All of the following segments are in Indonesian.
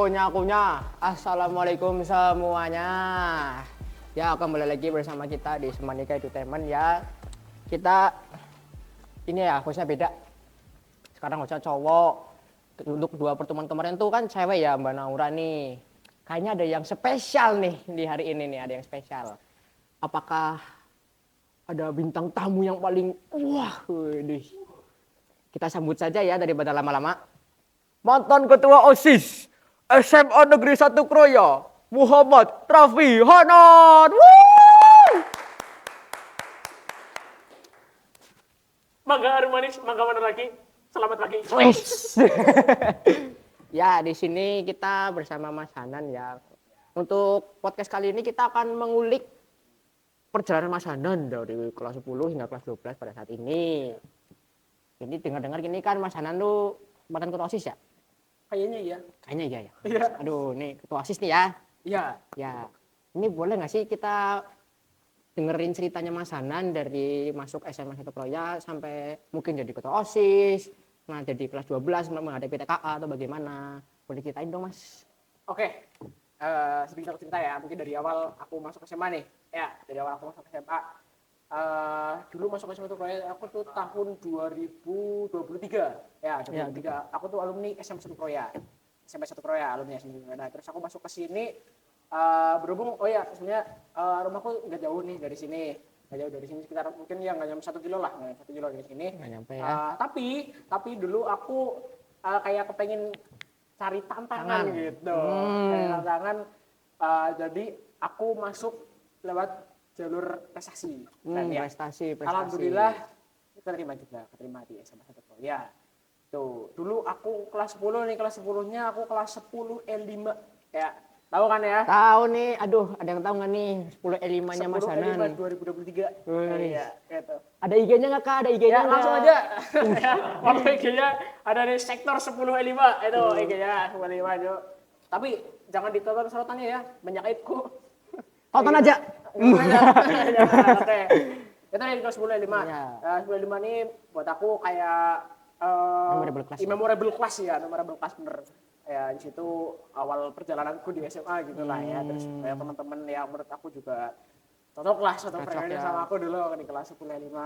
Kunya. Assalamualaikum semuanya. Ya, kembali lagi bersama kita di Semanika Entertainment ya. Kita ini ya, hostnya beda. Sekarang hostnya cowok. Untuk dua pertemuan kemarin tuh kan cewek ya, Mbak Naura nih. Kayaknya ada yang spesial nih di hari ini nih, ada yang spesial. Apakah ada bintang tamu yang paling widih. Kita sambut saja ya daripada lama-lama. Mantan Ketua OSIS SMA Negeri 1 Kroya, Muhammad Raffi Hanan. Mangga harum manis, mangga mana lagi? Selamat pagi. Ya, di sini kita bersama Mas Hanan ya. Untuk podcast kali ini kita akan mengulik perjalanan Mas Hanan dari kelas 10 hingga kelas 12 pada saat ini. Jadi dengar-dengar gini kan Mas Hanan tuh mantan Ketua OSIS ya? Kayaknya iya. Kayaknya iya ya. Iya. Aduh, nih Ketua OSIS nih ya. Iya. Ya, ini boleh nggak sih kita dengerin ceritanya Mas Hanan dari masuk SMA 1 Kroya sampai mungkin jadi Ketua OSIS, nah jadi kelas 12 menghadapi TKA atau bagaimana? Boleh ceritain dong Mas. Oke. Sedikit cerita ya. Mungkin dari awal aku masuk SMA nih. Ya, dari awal aku masuk SMA. Dulu masuk SMA itu Kroya aku tuh tahun 2023. Ya, 2023. Aku tuh alumni SMA 1 Kroya. SMA 1 Kroya alumni SMA 1 Kroya. Nah, terus aku masuk ke sini berhubung sebenarnya rumahku nggak jauh nih dari sini. Nggak jauh dari sini sekitar mungkin ya nggak nyampe 1 kilo lah, 1 kilo dari sini. Nggak nyampe ya. Tapi dulu aku kayak kepengen cari tantangan gitu. Cari tantangan. Jadi aku masuk lewat jalur prestasi. Dan ya, Prestasi. alhamdulillah keterima di SMA 1 Kroya. Tuh, dulu aku kelas 10 nih, kelas 10-nya aku kelas 10 L5. Ya, tahu kan ya? Tahu nih, aduh ada yang tahu nggak nih 10 L5-nya Mas 10 Hanan? L5 2023. Iya, gitu. Ada IG-nya nggak Kak? Ada IG-nya Ya, nggak? langsung aja. Ya, kalau IG-nya ada di sektor 10 L5 itu IG-nya 10 L5 itu. Tapi jangan ditonton sorotannya ya, banyak aibku. Tonton aja. Oke. Kita di kelas 10 L5. Ya. 10 L5 ini buat aku kayak memorable class ya, memorable class bener. Ya di situ awal perjalananku di SMA gitu lah ya. Terus kayak teman-teman yang menurut aku juga cocok lah satu frekuensi sama aku dulu di kelas 10 L5.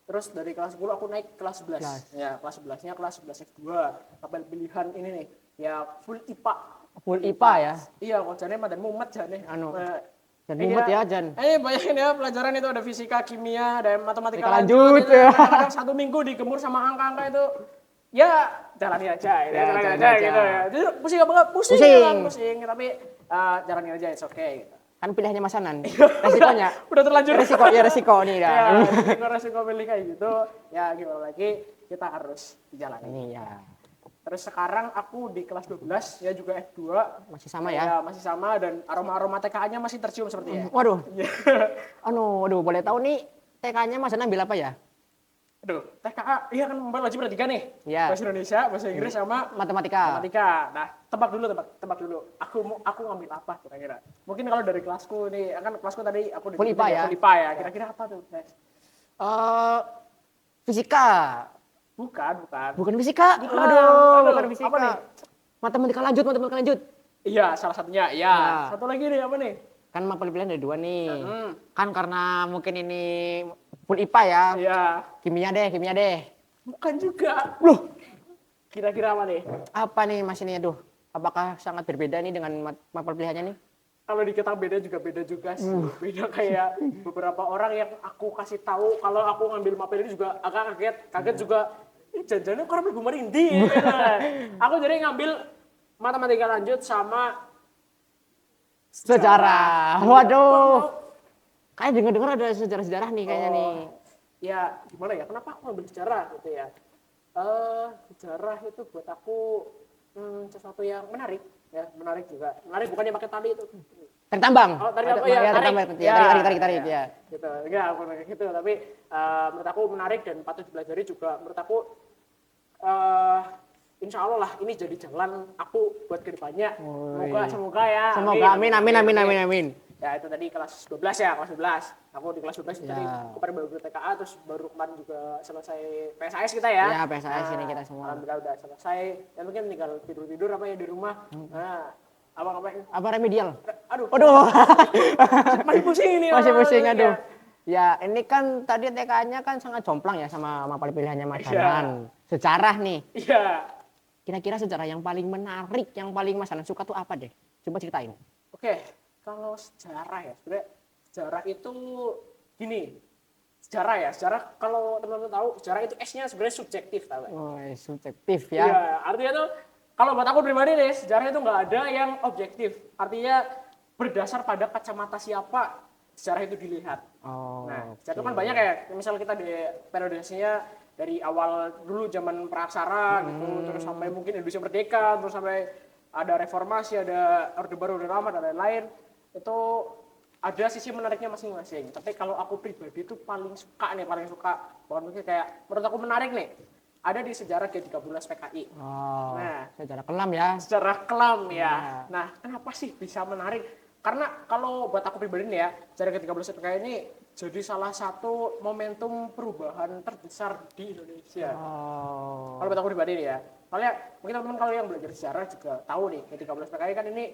Terus dari kelas 10 aku naik kelas 11. Ya, kelas 11-nya kelas 11 F2. Tabel pilihan ini nih, ya full IPA. Full IPA ya? Iya, kocane mah dan mumet jane. Dan mumet ya Jan. Bayangin ya pelajaran itu ada fisika, kimia, ada matematika lanjut. Kadang-kadang 1 minggu digembur sama angka-angka itu. Ya, jalani aja gitu ya. Jadi pusing banget, pusing, tapi jalani aja, it's okay gitu. Kan pilihannya Mas Hanan. Resikonya. Udah terlanjur. Resiko nih dah. Ya, resiko pilih kayak gitu. Ya, gimana lagi kita harus dijalani. Ini ya. Terus sekarang aku di kelas 12 ya juga F2. Masih sama ya? Masih sama dan aroma-aroma TKA-nya masih tercium sepertinya. Waduh. Aduh, boleh tahu nih TK-nya Mas Hanan ambil apa ya? Aduh, TKA, iya kan wajib ada 3 nih. Ya. Bahasa Indonesia, bahasa Inggris sama Matematika. Nah, tebak dulu. Aku ngambil apa kira-kira? Mungkin kalau dari kelasku nih, kan kelasku tadi aku Full IPA ya? Full IPA ya. Kira-kira apa tuh, guys? Fisika. Bukan Fisika. Bukan. Aduh, bukan fisika. Apa nih? Matematika lanjut. Iya, salah satunya. Iya. Satu lagi nih, apa nih? Kan mapel pilihan ada 2 nih. Kan karena mungkin ini full IPA ya. Iya. Kimia deh. Bukan juga. Loh, Kira-kira apa nih? apa nih Mas ini? Aduh, apakah sangat berbeda nih dengan mapel pilihannya nih? Kalau dikata beda juga sih. Beda kayak beberapa orang yang aku kasih tahu kalau aku ngambil mapel ini juga agak kaget juga. Jangan-jangan aku ngambil Bumerindi. Gitu. Aku jadi ngambil matematika lanjut sama Sejarah. Waduh. Kayak dengar-dengar ada sejarah-sejarah nih kayaknya nih. Ya, gimana ya? Kenapa aku ngambil sejarah gitu ya? Sejarah itu buat aku sesuatu yang menarik ya, menarik juga. Menarik bukannya pakai tali itu. Tarik tambang. Oh, tarik apa ya? Tarik ya. Gitu. Enggak, bukan kayak gitu, tapi menurut aku menarik dan patut dipelajari juga. Menurut aku insya Allah lah ini jadi jalan aku buat kedepannya. Semoga ya. Semoga amin. Ya itu tadi kelas 12 ya, kelas 12. Aku di kelas 12 Ya. tadi kemarin baru TKA, terus baru kemarin juga selesai PSAS kita ya. Ya, PSAS ini kita semua. Alhamdulillah udah selesai. Ya mungkin tinggal tidur-tidur apa ya di rumah. Nah, apa ngapain? Apa remedial? Aduh, Aduh. masih pusing ini. Masih pusing, ya. aduh. Ya, ini kan tadi TK-nya kan sangat jomplang ya sama pilihannya Mas Danan. Sejarah nih. Iya. Kira-kira sejarah yang paling menarik, yang paling Mas Danan suka tuh apa deh? Coba ceritain. Oke, kalau sejarah ya, sebenarnya sejarah itu gini. Sejarah kalau teman-teman tahu, sejarah itu S-nya sebenarnya subjektif, tahu nggak? Oh, subjektif Iya, ya. artinya tuh kalau buat aku pribadi nih, sejarah itu nggak ada yang objektif. Artinya berdasar pada kacamata siapa sejarah itu dilihat. Oh. Nah, sejarah itu kan banyak ya. Misal kita di periodisasinya dari awal dulu zaman praksara gitu, terus sampai mungkin Indonesia merdeka, terus sampai ada reformasi, ada Orde Baru, Orde Lama dan lain-lain. Itu ada sisi menariknya masing-masing. Tapi kalau aku pribadi itu paling suka, bahkan mungkin kayak menurut aku menarik nih. Ada di sejarah G13 PKI. Oh. Nah, Sejarah kelam ya. sejarah kelam ya. Nah, kenapa sih bisa menarik? Karena kalau buat aku pribadi nih ya, sejarah G13 PKI ini jadi salah satu momentum perubahan terbesar di Indonesia. Oh. Kalau buat aku pribadi nih ya. Soalnya mungkin teman-teman kalau yang belajar sejarah juga tahu nih, G13 PKI kan ini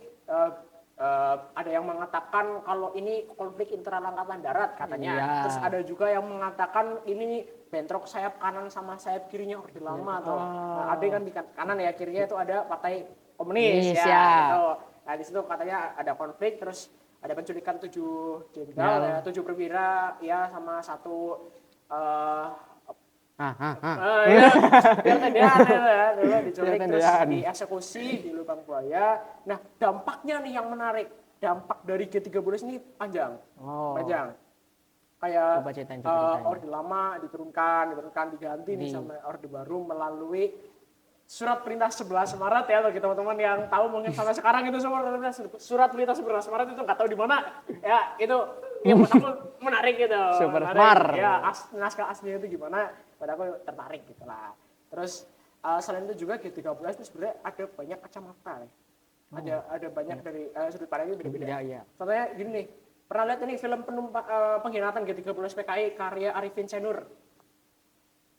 ada yang mengatakan kalau ini konflik internal angkatan darat katanya. Iya. Terus ada juga yang mengatakan ini bentrok sayap kanan sama sayap kirinya Orde Lama tuh. Nah, ada kan di kanan ya, kirinya itu ada Partai Komunis ya. Gitu. Nah, di situ katanya ada konflik, terus ada penculikan 7 jenderal ya, 7 perwira ya sama satu ya, biar tendean ya, dulu diculik terus dieksekusi di Lubang Buaya. Nah, dampaknya nih yang menarik. Dampak dari G13 ini panjang. Panjang. Kayak Orde Lama diturunkan, diganti nih sama Orde Baru melalui Surat Perintah 11 Maret ya, bagi teman-teman yang tahu mungkin sampai sekarang itu Surat Perintah 11 Maret itu nggak tahu di mana. Ya, itu yang buat aku menarik gitu. Super smart. Ya, naskah aslinya itu gimana, pada aku tertarik gitu lah. Terus selain itu juga G13 itu sebenarnya ada banyak kacamata nih. Ada banyak dari sudut pandangnya beda-beda. Iya. Contohnya gini nih, pernah lihat ini film pengkhianatan G13 PKI karya Arifin Senur?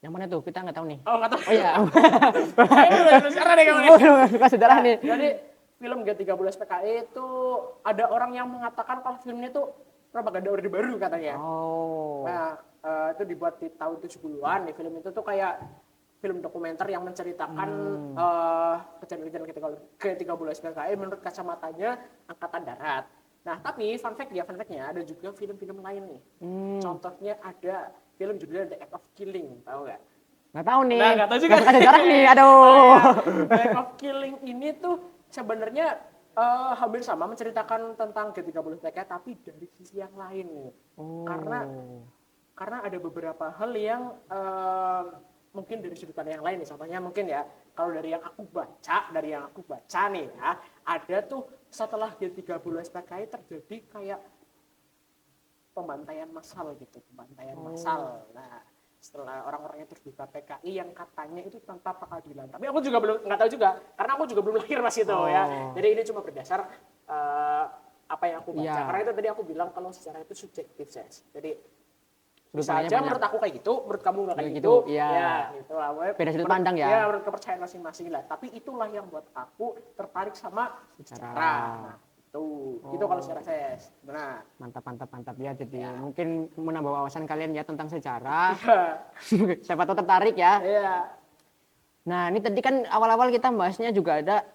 Yang mana tuh? Kita nggak tahu nih. Oh, nggak tahu. Oh iya. Sejarah nih kamu nih. Suka sejarah nih. Jadi film G13 PKI itu ada orang yang mengatakan kalau filmnya itu propaganda Orde Baru katanya. Oh. Nah, itu dibuat di tahun 70-an. Film itu tuh kayak film dokumenter yang menceritakan kejadian-kejadian G13 PKI menurut kacamatanya Angkatan Darat. Nah, tapi fun fact-nya ada juga film-film lain nih. Contohnya ada film judulnya The Act of Killing, tahu nggak? Nggak tahu nih. Nah, nggak tahu juga. Nggak suka sejarah nih, aduh. The Act of Killing ini tuh sebenarnya hampir sama menceritakan tentang G13 PKI tapi dari sisi yang lain nih. Karena ada beberapa hal yang mungkin dari sudut pandang yang lain nih. Contohnya mungkin ya, kalau dari yang aku baca nih ya, ada tuh setelah G13 PKI terjadi kayak pembantaian massal gitu, massal. Nah, setelah orang-orangnya terduga PKI yang katanya itu tanpa pengadilan. Tapi aku juga belum nggak tahu juga, karena aku juga belum lahir pas itu ya. Jadi ini cuma berdasar apa yang aku baca. Karena itu tadi aku bilang kalau sejarah itu subjektif, Jadi bisa aja menurut aku kayak gitu, menurut kamu nggak kayak gitu. Ya, gitu lah. Beda sudut pandang ya. Ya, menurut kepercayaan masing-masing lah. Tapi itulah yang buat aku tertarik sama sejarah. Nah, itu kalau sejarah saya. Benar. Mantap ya. Jadi mungkin menambah wawasan kalian ya tentang sejarah. Siapa tahu tertarik ya. Iya. Nah, ini tadi kan awal-awal kita bahasnya juga ada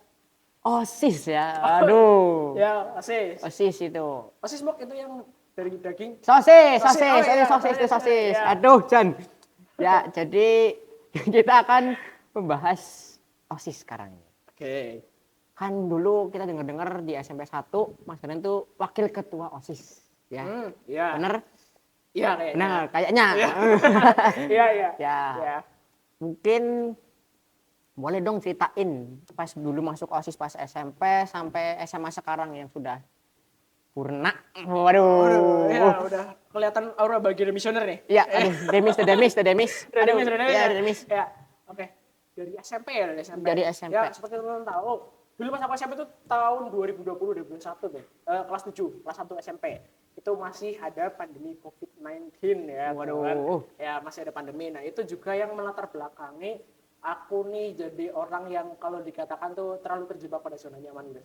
OSIS ya. Aduh. Ya, OSIS. OSIS itu. OSIS Mok itu yang dari daging. Sosis. Ya. Aduh, Jan. Ya, jadi kita akan membahas OSIS sekarang ini. Oke. Kan dulu kita dengar-dengar di SMP 1, Mas Danan tuh wakil ketua OSIS, ya. Iya. Bener? Iya, kayaknya. Nah, kayaknya. Iya. Ya. Mungkin boleh dong ceritain pas dulu masuk OSIS pas SMP sampai SMA sekarang yang sudah purna. Waduh. Ya, udah kelihatan aura bagian misioner nih. Iya, aduh, Demis. Ya, oke. Dari SMP ya, Dari SMP. Ya, seperti teman-teman tahu, dulu pas aku SMP itu tahun 2020-2021 deh. Kelas 7, kelas 1 SMP. itu masih ada pandemi COVID-19 ya. Waduh. Teman. Ya masih ada pandemi. Nah itu juga yang melatar belakangi aku nih jadi orang yang kalau dikatakan tuh terlalu terjebak pada zona nyaman gitu.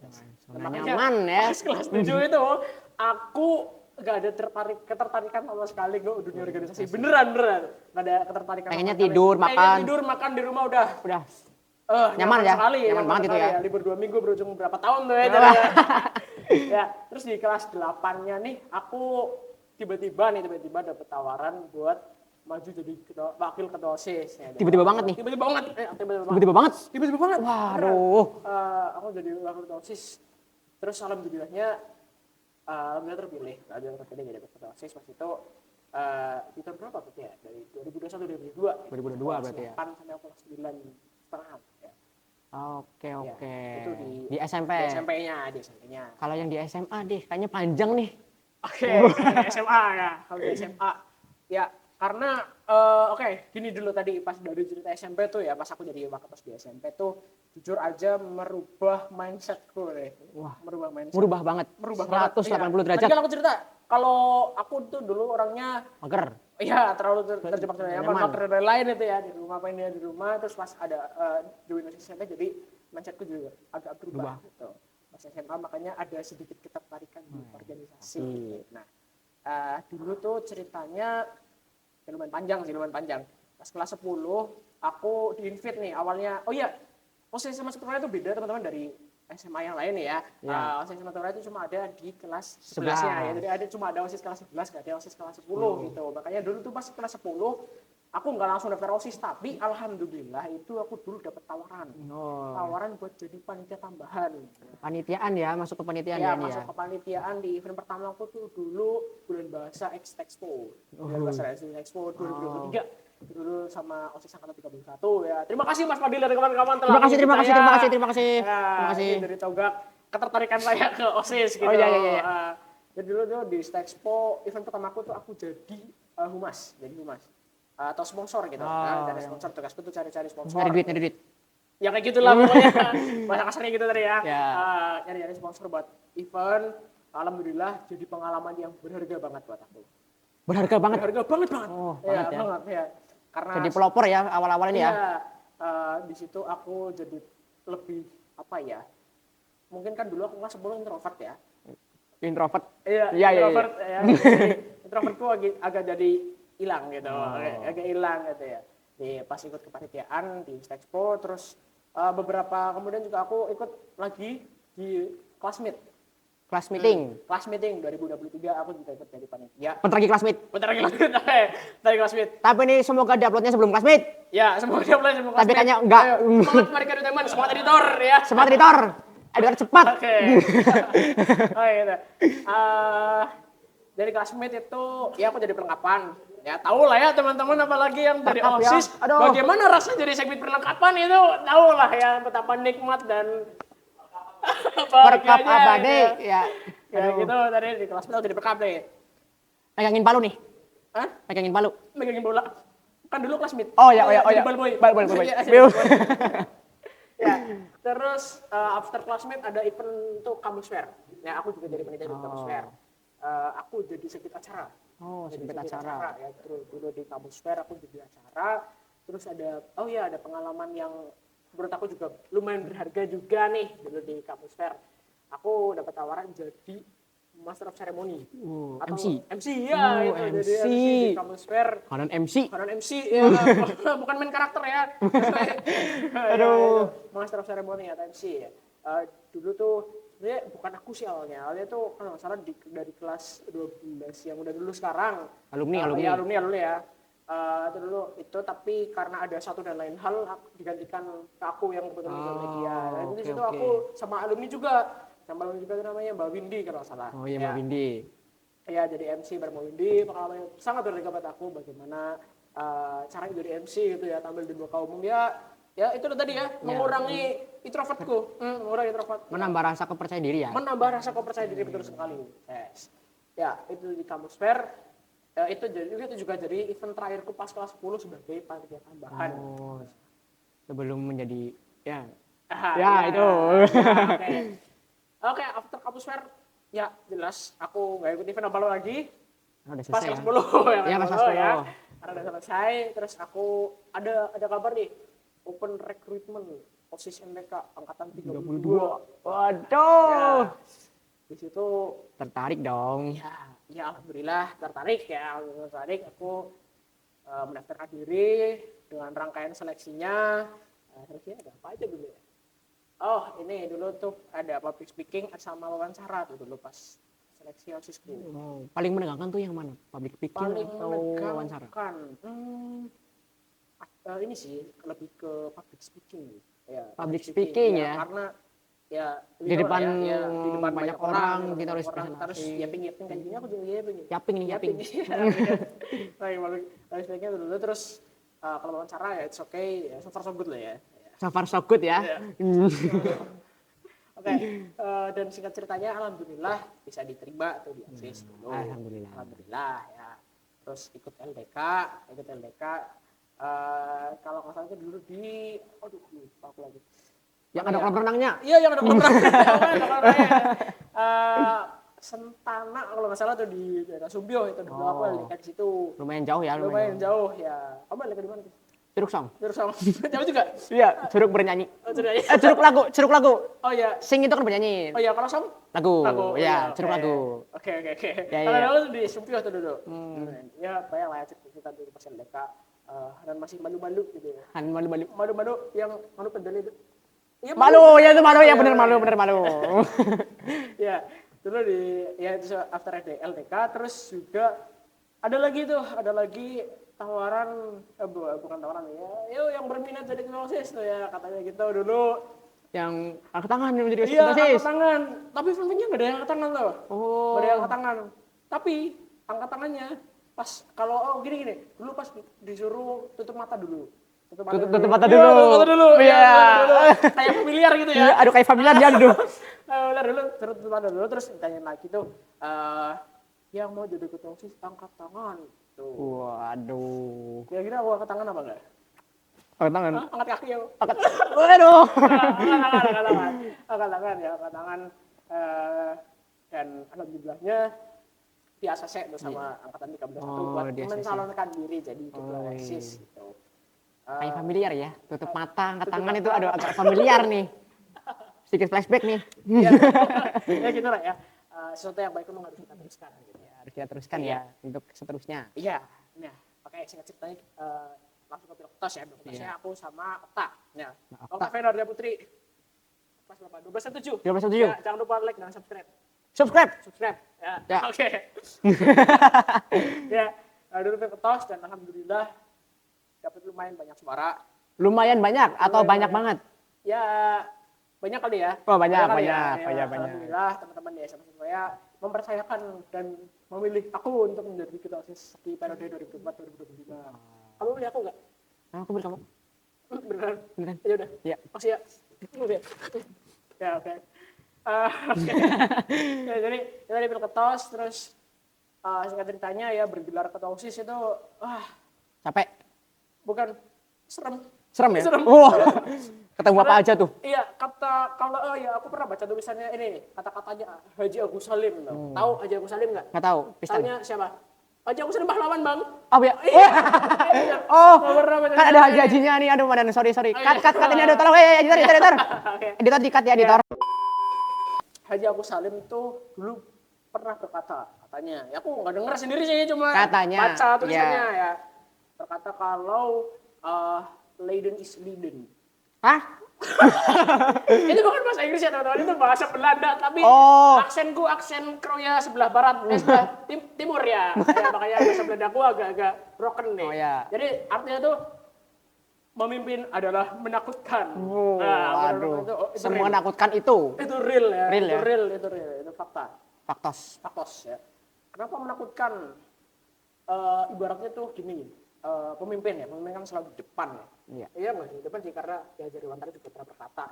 Zona nyaman ya. Pas kelas 7 itu aku gak ada ketertarikan sama sekali ke dunia organisasi. Beneran. Gak ada ketertarikan. Pengennya tidur, makan. Tidur, makan di rumah udah. Nyaman ya? Sekali, nyaman banget itu ya. Libur 2 minggu berujung berapa tahun tuh ya. Ya, terus di kelas 8-nya nih aku tiba-tiba dapet tawaran buat maju jadi wakil ketua OSIS. Ya, Tiba-tiba banget nih. Tiba-tiba banget. Tiba-tiba banget. Waduh. Aku jadi wakil ketua OSIS. Terus alhamdulillah terpilih. Jadi ketua OSIS pas itu di tahun berapa berarti ya? Dari 2021 2022. 2022 berarti ya. 8 sampai kelas 9 setengah ya. Oke. Ya, itu di SMP. Di SMP-nya. Kalau yang di SMA deh, kayaknya panjang nih. Oke, di SMA ya. Kalau di SMA ya karena gini dulu tadi pas dari cerita SMP tuh ya, pas aku jadi wakil di SMP tuh jujur aja merubah mindsetku deh. Wah, merubah banget. 180 derajat. Tadi kan aku cerita kalau aku tuh dulu orangnya mager. Iya, terlalu terjebak zona nyaman, mager dan lain itu ya, di rumah apain di rumah, terus pas ada join SMP jadi mindsetku juga agak berubah gitu. Pas SMA makanya ada sedikit ketertarikan di organisasi. Nah, dulu tuh ceritanya ya lumayan panjang. Pas kelas 10 aku di-invite nih awalnya. Oh iya, OSIS sama sebenarnya itu beda teman-teman dari SMA yang lain ya. OSIS sama itu cuma ada di kelas 11-nya ya. Jadi cuma ada OSIS kelas 11, nggak ada OSIS kelas 10 gitu. Makanya dulu tuh pas kelas 10 aku nggak langsung daftar OSIS, tapi alhamdulillah itu aku dulu dapat tawaran. Tawaran buat jadi panitia tambahan. Panitiaan ya, masuk ke panitiaan ya. Masuk ke panitiaan di event pertama aku tuh dulu Bulan Bahasa Expo. Bulan Bahasa Expo 2023. Dulu sama OSIS angkatan 31 ya. Terima kasih Mas Fadil dan kawan-kawan telah terima kasih. Dari Togak ketertarikan saya ke OSIS gitu. Jadi dulu tuh di Expo event pertamaku tuh aku jadi humas. Atau sponsor gitu. Dari sponsor, tugasku tuh cari sponsor. Nyari duit. Ya kayak gitulah pokoknya. Bahasa kasarnya gitu tadi ya. Nyari sponsor buat event. Alhamdulillah jadi pengalaman yang berharga banget buat aku. Berharga banget. Oh, banget ya. Karena jadi pelopor ya awal-awal ini ya. Di situ aku jadi lebih apa ya? Mungkin kan dulu aku kelas 10 introvert ya. Introvert. Iya. Introvertku agak jadi hilang gitu. Agak hilang gitu ya. Pas ikut kepanitiaan di Expo, terus beberapa kemudian juga aku ikut lagi di Class meeting 2023 aku juga ikut jadi panitia. Bentar lagi classmate. Dari classmate. Tapi ini semoga diuploadnya sebelum classmate. Ya, semoga diupload sebelum classmate. Tapi kayaknya enggak. Semangat mereka di teman, semangat editor ya. Semangat editor. Editor cepat. Oke. Gitu. Dari classmate itu ya aku jadi perlengkapan. Ya tahu lah ya teman-teman apalagi yang dari OSIS. Ya. Bagaimana rasanya jadi segmen perlengkapan itu tahu lah ya betapa nikmat dan perkap abadi ya. Ya gitu tadi di kelas aku jadi perkap deh. Megangin palu nih. Hah? Megangin palu. Megangin bola. Kan dulu kelas mid. Oh ya. Ball boy. Ya. Terus after classmate ada event untuk kampus fair. Ya aku juga jadi panitia di kampus fair. Aku jadi sekit acara. Sekit acara. Ya, terus dulu di kampus fair aku jadi acara. Terus ada pengalaman yang menurut aku juga lumayan berharga juga nih dulu di kampus fair. Aku dapat tawaran jadi Master of Ceremony atau MC ya itu MC. jadi MC di kampus fair. Kanan MC ya. Bukan main karakter ya. Aduh. Master of Ceremony atau MC ya. Dulu tuh sebenarnya bukan aku sih awalnya tuh kan masalah dari kelas 12 yang udah dulu sekarang. Alumni ya. Itu dulu itu tapi karena ada satu dan lain hal digantikan ke aku yang kebetulan di media. Dan di situ aku sama alumni juga itu namanya Mbak Windy kalau salah. Oh iya, Mbak Windy. Ya jadi MC bareng Mbak Windy, pengalaman yang sangat berharga buat aku bagaimana cara jadi MC gitu ya, tampil di muka umum ya itu tadi ya, mengurangi introvertku, menambah rasa kepercayaan diri ya. Menambah rasa kepercayaan diri betul sekali. Yes. Ya, itu di kampus fair. Itu juga jadi event terakhirku pas kelas 10 sebagai panitia tambahan. Sebelum menjadi itu. Oke, after kampus fair Ya jelas aku nggak ikut event apa lagi Udah pas selesai kelas ya? 10 ya Iya, pas kelas kelas 10 ya 10. karena udah selesai terus aku ada kabar nih open recruitment posisi MBK angkatan 32 Waduh. ya di situ Tertarik dong. ya alhamdulillah tertarik aku mendaftarkan diri dengan rangkaian seleksinya. Seleksinya ada apa aja dulu ya? Oh ini dulu tuh ada public speaking sama wawancara tuh dulu pas seleksi osisku. Oh, paling menegangkan tuh yang mana? Public speaking Paling atau wawancara? menegangkan ini sih lebih ke public speaking ya. Public speaking ya. Karena ya Di depan di depan banyak orang kita harus terus presentasi. ya pingin kan jadinya aku juga pingin Yaping nih, yaping. Baik, public speaking dulu terus kalau wawancara ya it's okay ya so far so good lah ya. So far so good ya. Iya. Oke, dan singkat ceritanya alhamdulillah bisa diterima tuh di ASIS dulu. Alhamdulillah ya. Terus ikut LDK. Kalau nggak salah itu dulu di, lupa aku lagi. Yang ada kolam renangnya. Iya, yang ada kolam renangnya. Sentana kalau nggak salah tuh di daerah Sumbio itu dulu aku LDK di situ. Lumayan jauh ya. Lumayan jauh ya. Kamu LDK di mana tuh? Curug Song. Jauh juga? Iya, curug bernyanyi. Curug lagu. Oh iya. Sing itu kan bernyanyi. Oh iya, kalau Song? Lagu. Ya, curug lagu. Oke. Ya, Kalau dulu di Sumpio tuh dulu. Ya, banyak lah cerita dulu pas LDK. Dan masih malu-malu gitu ya. Malu-malu yang pendel itu. Ya, malu, ya itu malu, ya bener malu. Ya, dulu itu after LDK terus juga ada lagi tawaran bukan tawaran ya yang berminat jadi ketua OSIS tuh ya katanya gitu dulu yang angkat tangan menjadi OSIS. Iya, angkat tangan, tapi fun-funnya nggak ada yang angkat tangan tuh. Nggak ada yang angkat tangan, tapi angkat tangannya pas kalau gini dulu pas disuruh tutup mata dulu. Tutup mata dulu. Iya. Kayak familiar gitu ya. Aduh, kayak familiar dia dulu. Dulu tutup mata dulu terus ditanya lagi tuh yang mau jadi ketua OSIS angkat tangan. Tuh. Waduh. Kira-kira aku angkat tangan apa enggak? Angkat tangan. Angkat kaki ya. Waduh. Angkat tangan. Dan alhamdulillahnya di ACC bersama angkatan 13 buat mencalonkan diri jadi ketua OSIS gitu. Kayak familiar ya, tutup mata, angkat tangan itu agak familiar nih. Sedikit flashback nih. Ya gitu lah ya. Sesuatu yang baik memang harus kita teruskan gitu. Harus kita teruskan ya untuk seterusnya. Iya. Nah, pakai singkat ceritanya langsung ke Pilktos ya. Pilkotosnya aku sama Okta. Ya. Okta Fenardia Putri. Kelas berapa? 12/7. Ya, jangan lupa like dan subscribe. Subscribe. Ya. Oke. Ya, dulu Pilktos dan alhamdulillah dapat lumayan banyak suara. Lumayan banyak atau banyak banget? Ya, banyak kali ya. Oh, banyak. Alhamdulillah teman-teman di SMA saya mempercayakan dan memilih aku untuk menjadi ketua OSIS di periode 2004-2025. Kamu milih aku nggak? Aku milih kamu. Beneran? Ya udah. Iya. Makasih ya. Ya oke. Ya, jadi dari Pilketos terus singkat ceritanya ya bergelar ketua OSIS itu capek. Bukan serem ya? Serem. Ketemu apa aja tuh? Iya, aku pernah baca tulisannya ini, kata-katanya Haji Agus Salim. Tahu Haji Agus Salim nggak? Nggak tahu. Taunya siapa? Haji Agus Salim pahlawan, Bang. Oh ya. Kan ada haji-hajinya nih. Aduh, Madan, sorry. Cut ini, aduh, tolong. Editor. Editor dikat ya, editor. Haji Agus Salim tuh dulu pernah berkata, katanya. Ya aku nggak denger sendiri sih, cuma katanya, baca tulisannya ya. Berkata kalau Leiden is Leiden. Hah? Itu bukan bahasa Inggris ya teman-teman, itu bahasa Belanda, tapi aksenku aksen Kroya sebelah barat, sebelah timur ya. Makanya bahasa Belandaku agak-agak broken nih. Jadi artinya tuh memimpin adalah menakutkan. Semua menakutkan itu. Itu real ya. Itu fakta. Faktos ya. Kenapa menakutkan? Ibaratnya tuh gini. Pemimpin kan selalu di depan ya. Iya nggak di depan sih karena ya jadi Wantara juga pernah berkata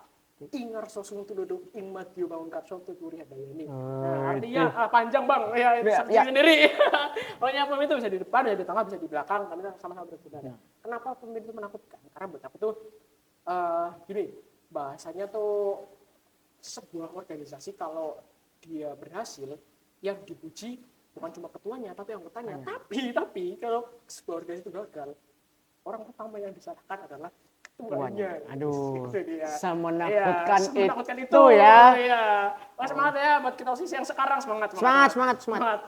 ingar sosung tududuk ingmat yu bangun karso tuturi hadayani. Artinya panjang bang ya itu sendiri. Pokoknya pemimpin itu bisa di depan, bisa di tengah, bisa di belakang, karena sama-sama berguna. Kenapa pemimpin itu menakutkan? Karena buat aku tuh gini bahasanya tuh sebuah organisasi kalau dia berhasil, yang dipuji bukan cuma ketuanya tapi anggotanya. Tapi kalau sebuah organisasi itu gagal, orang pertama yang disalahkan adalah ketuanya. Aduh, Itu dia. semenakutkan Semenakutkan itu ya. Iya. Wah, semangat ya buat kita OSIS yang sekarang, semangat. Semangat.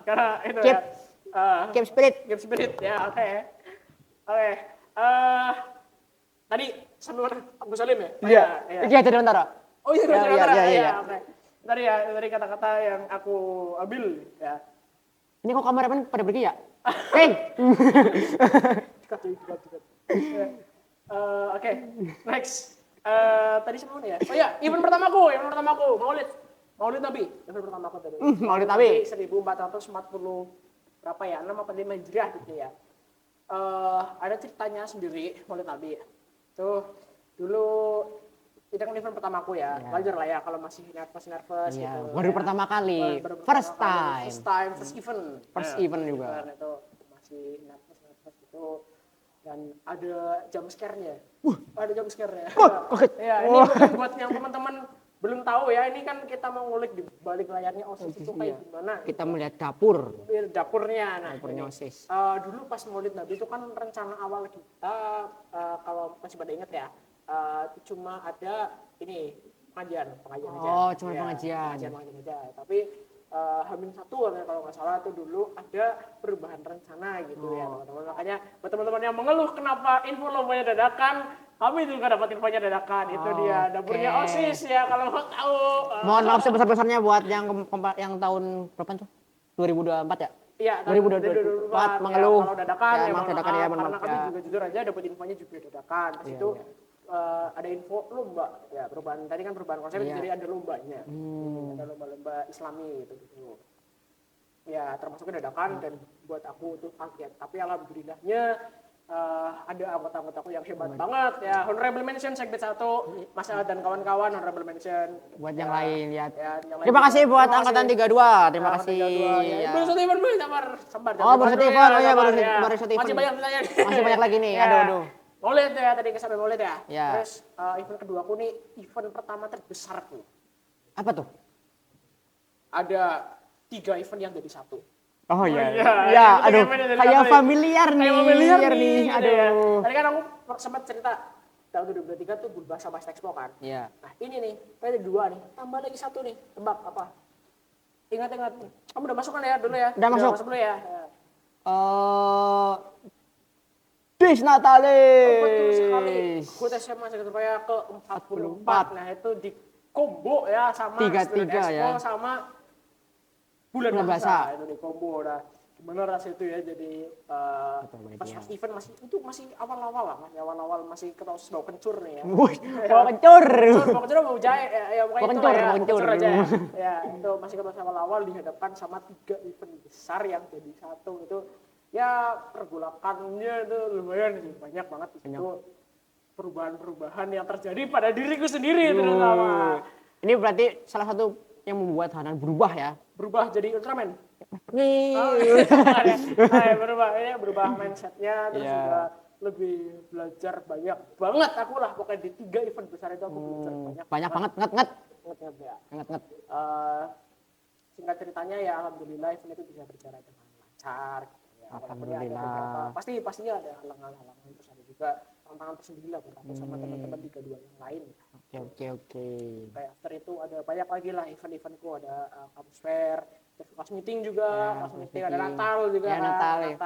Karena itu Keep, ya. keep spirit. Keep spirit ya, oke. Tadi Sanur Abu Salim ya? Iya, jadi bentar. Oh iya, Iya. oke. Dari kata-kata yang aku ambil ya. Ini kok kameramen pada pergi ya? Hei. Dikat. Oke, next. Tadi sama mana ya? Oh iya, event pertamaku, Maulid Nabi, event pertamaku tadi. Maulid Nabi. 1440 berapa ya? 6 apa 5 Hijriah gitu ya. Ada ceritanya sendiri Maulid Nabi. Tuh dulu itu kan event pertamaku ya. Wajar lah ya kalau masih nervous gitu. Baru pertama kali. First event juga. Itu masih nervous gitu. Dan ada jump scare-nya. Ada jump scare-nya. Ya, ini mungkin buat yang teman-teman belum tahu ya, ini kan kita mau ngulik di balik layarnya OSIS itu kayak gimana. Kita melihat dapurnya. Dapurnya OSIS. Dulu pas Maulid Nabi itu kan rencana awal kita, kalau masih pada ingat ya, cuma ada ini pengajian aja. Oh, cuma pengajian aja. Tapi H-1 kalau nggak salah itu dulu ada perubahan rencana gitu ya teman-teman. Makanya buat teman-teman yang mengeluh kenapa info lombanya dadakan, kami juga dapat infonya dadakan. Itu dia dapurnya OSIS ya kalau mau tahu. Mohon maaf sebesar-besarnya buat yang tahun berapa tuh? 2024 ya? Iya, 2024 mengeluh. Kalau dadakan ya, maaf dadakan ya, karena kami juga jujur aja dapat infonya juga dadakan. Pas itu ada info lomba ya, perubahan tadi kan perubahan konsep, jadi ada lombanya. Ada lomba-lomba Islami gitu. Ya termasuknya dadakan dan buat aku tuh kaget. Tapi alhamdulillahnya ada anggota-anggotaku yang hebat banget ya. Honorable mention Sekbid 1, Mas Ahad dan kawan-kawan, honorable mention. Buat yang lain ya. Yang Terima kasih buat angkatan 32. Terima kasih. Baru satu event sabar. Oh, baru satu event. Oh ya, baru satu event. Masih banyak pertanyaan. Masih banyak lagi nih. Aduh. Maulid ya, tadi sampai Maulid ya. Terus event kedua aku nih, event pertama terbesarku. Apa tuh? Ada 3 event yang jadi satu. Oh iya. Ya, aduh. Kayak familiar nih. Aduh. Tadi kan aku sempat cerita tahun 2023 tuh Bulbas sama Expo kan. Iya. Nah, ini nih, ada 2 nih. Tambah lagi 1 nih. Tebak apa? Ingat. Kamu udah masuk kan ya dulu ya? Udah masuk dulu ya. Dis Natalis. Betul sekali. Aku SMA Sekretariat ke-44. Nah, itu di combo ya sama Student Expo sama bulan puasa. Itu di combo. Nah, gimana rasanya itu ya jadi pas event masih awal-awal masih ketahui bau kencur nih ya. Bau kencur. Bau kencur bau jahe ya pokoknya kencur aja ya. Ya, itu masih ketahui awal-awal dihadapkan sama 3 event besar yang jadi satu itu. Ya pergolakannya itu lumayan sih, banyak banget itu perubahan-perubahan yang terjadi pada diriku sendiri terutama. Ini berarti salah satu yang membuat Hanan berubah ya? Berubah jadi Ultraman. Berubah mindsetnya, terus juga lebih belajar banyak banget aku lah pokoknya di 3 event besar itu aku belajar banyak banget ya. Singkat ceritanya ya alhamdulillah event itu bisa berjalan dengan lancar. Alhamdulillah. Pastinya ada halangan-halangan, terus ada juga tantangan tersendiri lah buat aku sama teman-teman 32 yang lain. Oke. Kayak after itu ada banyak lagi lah event-eventku, ada kampus fair, kelas meeting juga, ada Natal juga. Ya, Natal. Ada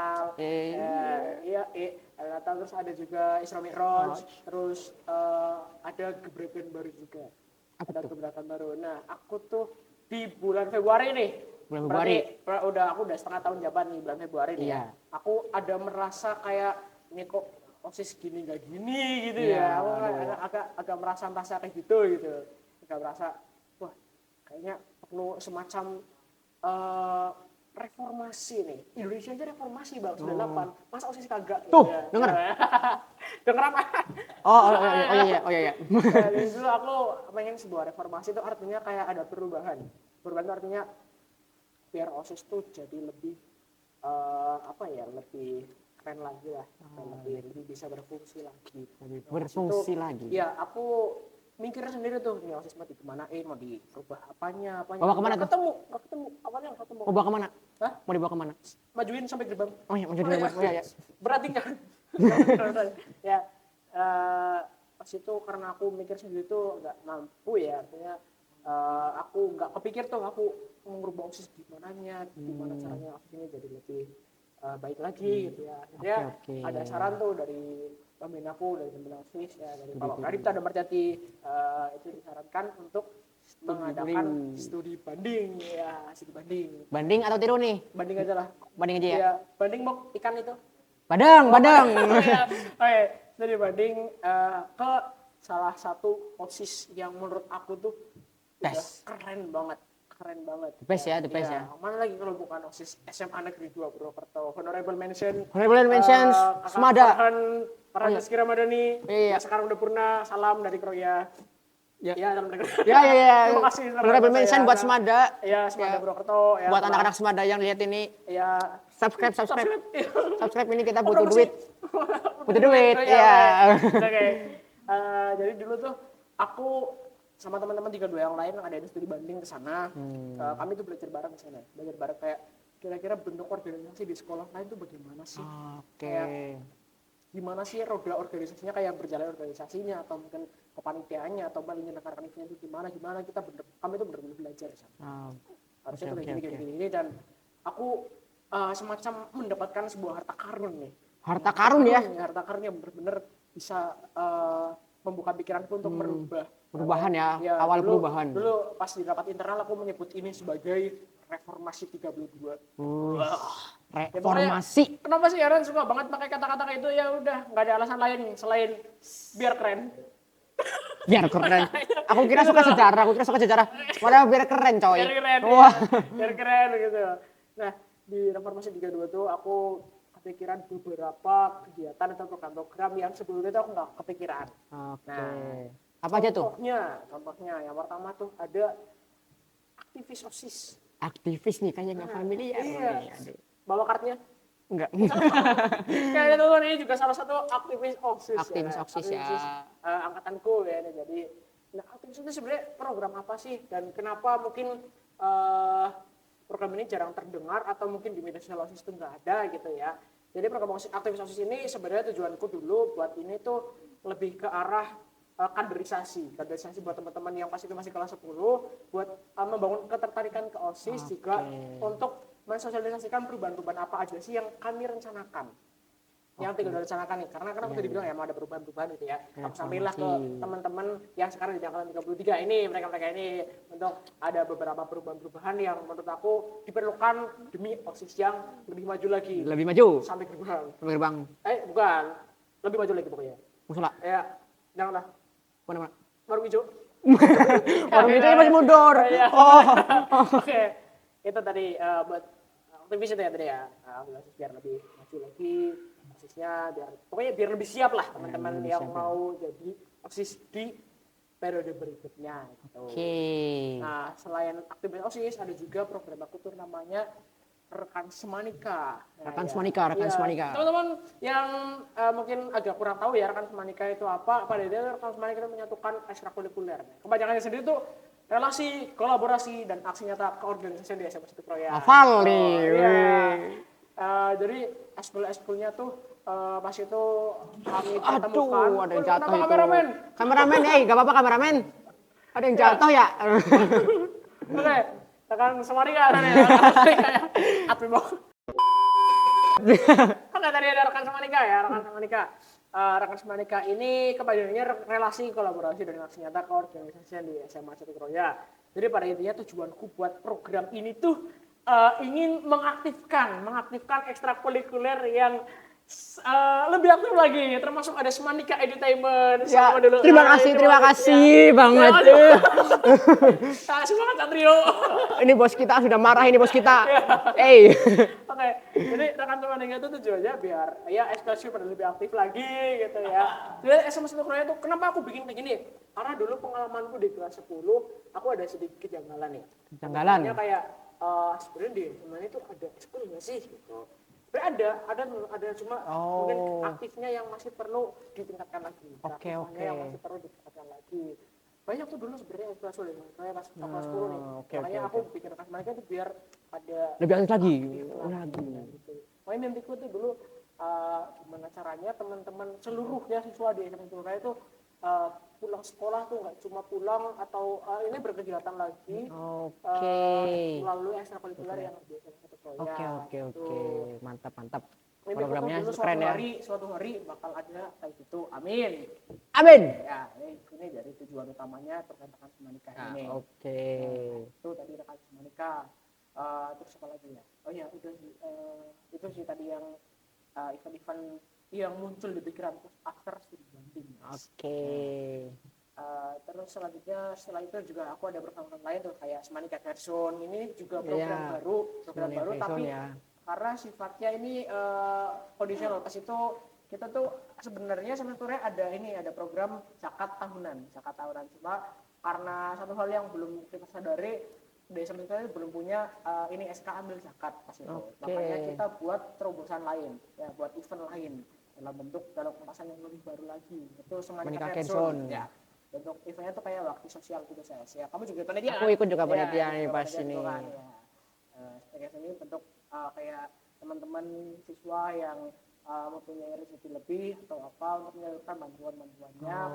Natal, terus ada juga Isra Mi'raj, terus ada gebrakan baru juga. Ada gebrakan baru. Nah, aku tuh di bulan Februari nih. Aku udah setengah tahun jabat nih bulan Februari nih. Iya. Aku ada merasa kayak ini kok OSIS gini gak gini gitu ya. Aku agak merasa kayak gitu. Agak merasa wah kayaknya perlu semacam reformasi nih. Indonesia aja reformasi bang 98. Masa OSIS kagak? Tuh, ya. denger. Denger apa? Oh iya. Dari dulu aku pengen sebuah reformasi itu artinya kayak ada perubahan. Perubahan itu artinya biar OSIS tuh jadi lebih lebih keren lagi lah, lebih bisa berfungsi lagi. Lagi. Ya aku mikirnya sendiri tuh, ini OSIS mau dikemanain, mau dirubah apanya. Bawa kemana tuh? Nggak ketemu, awalnya nggak ketemu. Mau bawa kemana? Hah? Mau dibawa kemana? Majuin sampai gerbang. Oh iya, mau jadi gerbang. Oh iya. Berarti kan? Ya, pas itu karena aku mikir sendiri tuh nggak mampu ya, artinya aku nggak kepikir tuh aku merubah OSIS gimana caranya OSIS ini jadi lebih baik lagi gitu ya. Oke. Ada saran tuh dari pembinaku, dari pembina OSIS ya, dari Pak Kadipta dan Marjati, itu disarankan untuk mengadakan studi banding ya, studi banding. Banding atau tiru nih? Banding aja lah. Banding aja ya. Ya, banding mau ikan itu. Badang. Oke, jadi banding ke salah satu OSIS yang menurut aku tuh udah keren banget. The best ya. Mana lagi kalau bukan OSIS SMA Negeri 2 Purwokerto. Honorable mentions Semada. Farhan Rizky Ramadhani. Iya. Sekarang udah purna, salam dari Kroya. Ya. Salam dari Kroya. Ya. Terima kasih. Honorable mention buat Semada. Iya, Semada Purwokerto. Ya, buat anak-anak Semada yang lihat ini. Ya. Subscribe. Iya. Subscribe ini kita butuh promosi. duit. Butuh duit. Iya. Oke. Jadi dulu tuh aku sama teman-teman 32 yang lain yang ada di studi banding ke sana. Kami tuh belajar bareng ke sana. Belajar bareng kayak kira-kira bentuk organisasi di sekolah lain tuh bagaimana sih? Kayak gimana sih roda organisasinya, kayak berjalan organisasinya atau mungkin kepanitiaannya atau menyelenggarakan event itu gimana kami tuh benar-benar belajar di sana. Harusnya tuh gini dan aku semacam mendapatkan sebuah harta karun nih. Harta karun ya? Harta karun yang benar-benar bisa membuka pikiranku untuk perubahan ya, awal perubahan. Dulu pas di rapat internal aku menyebut ini sebagai reformasi 32. Reformasi. Ya, kenapa sih Aaron suka banget pakai kata-kata kayak itu? Ya udah, nggak ada alasan lain selain biar keren. Biar keren. Aku kira suka sejarah. Padahal biar keren coy. Biar keren. Wah. Ya. Biar keren gitu. Nah, di reformasi 32 tuh aku kepikiran beberapa kegiatan atau program-program yang sebelumnya tuh aku nggak kepikiran. Oke. Nah, apa aja tuh? Contohnya yang pertama tuh ada aktivis OSIS. Aktivis nih kayaknya nggak familiar. Iya. Bawa kartunya? Enggak. Kayaknya tuh ini juga salah satu aktivis OSIS. Aktivis OSIS ya. Angkatanku ya. Jadi, nah aktivis itu sebenarnya program apa sih dan kenapa mungkin program ini jarang terdengar atau mungkin di media sosial OSIS itu nggak ada gitu ya. Jadi program aktivis OSIS ini sebenarnya tujuanku dulu buat ini tuh lebih ke arah kaderisasi buat teman-teman yang pas itu masih kelas 10 buat membangun ketertarikan ke OSIS juga untuk mensosialisasikan perubahan-perubahan apa aja sih yang kami rencanakan. Yang tinggal direncanakan nih, karena bisa dibilang ya mau ada perubahan-perubahan gitu ya. Aku sampailah ke teman-teman yang sekarang di angkatan 33 ini, mereka ini untuk ada beberapa perubahan-perubahan yang menurut aku diperlukan demi OSIS yang lebih maju lagi. Lebih maju? Sampai gerbang. Bukan. Lebih maju lagi pokoknya. Musola? Ya, janganlah. Mana? Warung hijau. Warung hijau masih mundur. Oke. Itu tadi buat aktivis itu ya tadi ya. Biar lebih maju lagi. OSISnya biar lebih siap lah teman-teman yang mau jadi OSIS di periode berikutnya gitu. Nah, selain aktivitas OSIS ada juga program aku tuh namanya Rekan Semanika. Semanika. Teman-teman yang mungkin agak kurang tahu ya Rekan Semanika itu apa, pada dia Rekan Semanika itu menyatukan ekstrakurikuler. Kepanjangannya sendiri tuh relasi, kolaborasi dan aksi nyata keorganisasian di SMA 1 Kroya. Hafal nih. Jadi eskul-eskulnya tuh pas itu kami pertemukan. Aduh, ada yang jatuh itu. Kameramen, gak apa-apa kameramen. Ada yang jatuh ya. Oke, Rekan Semanika ada nih. Atbibok. Kan tadi ada Rekan Semanika ya, Rekan Semanika. Rekan Semanika ini kepanjangannya relasi, kolaborasi dan aksi nyata keorganisasian di SMA 1 Kroya. Jadi pada intinya tujuanku buat program ini tuh ingin mengaktifkan ekstrakurikuler yang lebih aktif lagi, termasuk ada Semanika Edutainment. Ya, terima kasih banget. Semangat Satrio. Ini bos kita sudah marah ini bos kita. Oke, jadi Rekan Semanika itu tujuannya biar ya ekspresi pada lebih aktif lagi gitu ya. Jadi SMA 1 Kroya itu kenapa aku bikin kayak gini? Karena dulu pengalamanku di kelas 10, aku ada sedikit kejanggalan nih. Kejanggalan? Kayak sebenarnya di SMA itu ada ekskul nggak sih gitu. Ada cuma mungkin aktifnya yang masih perlu ditingkatkan lagi. Oke. Yang masih perlu ditingkatkan lagi. banyak tuh dulu sebenarnya inspirasi dari saya pas kelas 10 nih. Oke, Makanya oke, aku oke. bikin Semanika itu biar ada Lebih aktif lagi. lagi gitu. Makanya mimpiku tuh dulu gimana caranya teman-teman seluruhnya siswa di SMA Surabaya itu pulang sekolah tuh nggak cuma pulang atau ini berkegiatan lagi Oke. melalui ekstrakurikuler yang biasanya satu proyek Oke, gitu. mantap, mantap. Mimpiku tuh Programnya dulu keren ya. suatu hari bakal ada kayak gitu. Amin. Amin. Ya, ini dari tujuan utamanya pertentakan Semanika Nah, ini. oke. Itu tadi rekan Semanika. Terus apa lagi ya? Oh ya, udah itu sih tadi yang event-event yang muncul di pikiran after studi banding. Oke. Terus selanjutnya setelah itu juga aku ada program lain tuh kayak Semanika Version. Ini juga program Iya, baru Semanika tapi Version ya. karena sifatnya ini conditional. Pas itu kita tuh sebenarnya ada program zakat tahunan cuma karena satu hal yang belum kita sadari desa kita belum punya ini SK ambil zakat pas itu. Oke. Makanya kita buat terobosan lain ya, buat event lain dalam kemasan yang lebih baru lagi, itu Semanika Semanika Version. ya. Bentuk eventnya tuh kayak bakti sosial gitu saya ya, kamu juga panitia Aku kan? ikut juga Ya, panitia nih juga pas panitia ini. itu kan, ya. Semanika ini bentuk kayak teman-teman siswa yang mempunyai rezeki lebih atau apa untuk menyalurkan bantuannya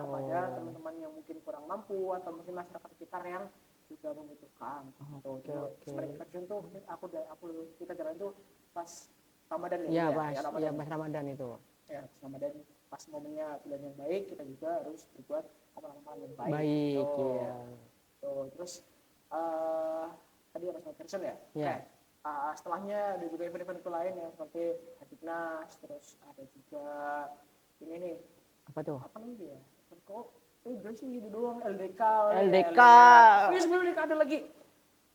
kepada teman-teman yang mungkin kurang mampu atau mungkin masyarakat sekitar yang juga membutuhkan. Oke. Semanika Version tuh kita jalan tuh pas Ramadan Iya, ya, pas Ramadan itu. ya Ramadan pas momennya bulan yang baik, kita juga harus berbuat amal-amal yang baik. Baik, iya. Terus tadi ada Semanika Version ya. Iya. Setelahnya ada juga event-event lain yang seperti Hadiknas, terus ada juga ini nih Apa tuh? apa namanya ya? Kok udah sih gitu doang, LDK. LDK. Wih, sebelum LDK ada lagi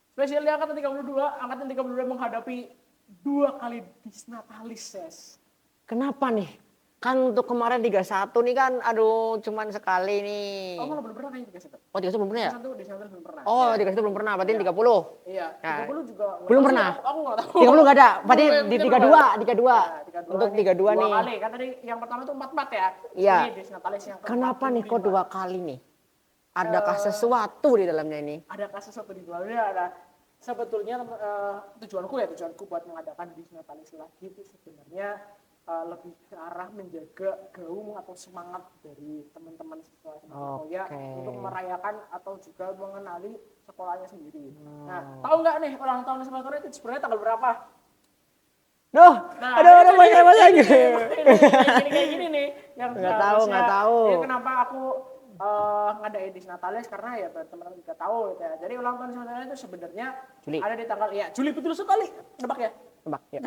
spesial di angkatan 32 menghadapi 2 kali disnatalis, Ses. Kenapa nih? Kan untuk kemarin 31 nih kan, aduh cuman sekali nih. Oh, malah belum pernah kayaknya 31. Oh, 31 belum pernah ya? Disnatalis belum pernah. Oh, Ya. 31 belum pernah, berarti Ya. 30. Iya, Nah, 30 juga belum pernah. Aku nggak tahu. 30 nggak ada, berarti Belum, di belum 32. Ya, Untuk 32 dua nih. kali. Kan tadi yang pertama tuh 44 ya. Iya. Ini disnatalis yang Kenapa nih kok 2 kali nih? Adakah Eh, sesuatu di dalamnya ini? Adakah sesuatu di dalamnya? Sebetulnya tujuanku buat mengadakan disnatalis lagi itu sebenarnya lebih ke arah menjaga gaung atau semangat dari teman-teman siswa Surabaya untuk merayakan atau juga mengenali sekolahnya sendiri. Nah, tahu nggak nih ulang tahun Surabaya itu sebenarnya tanggal berapa? Duh, Nah, aduh banyak lagi. Kayak gini nih yang Nggak tahu. Jadi kenapa aku ngadain disnatalis karena ya teman-teman juga tahu gitu ya. Jadi ulang tahun disnatalis itu sebenarnya Juli. ada di tanggal Juli, betul sekali. Nebak ya? Tebak ya.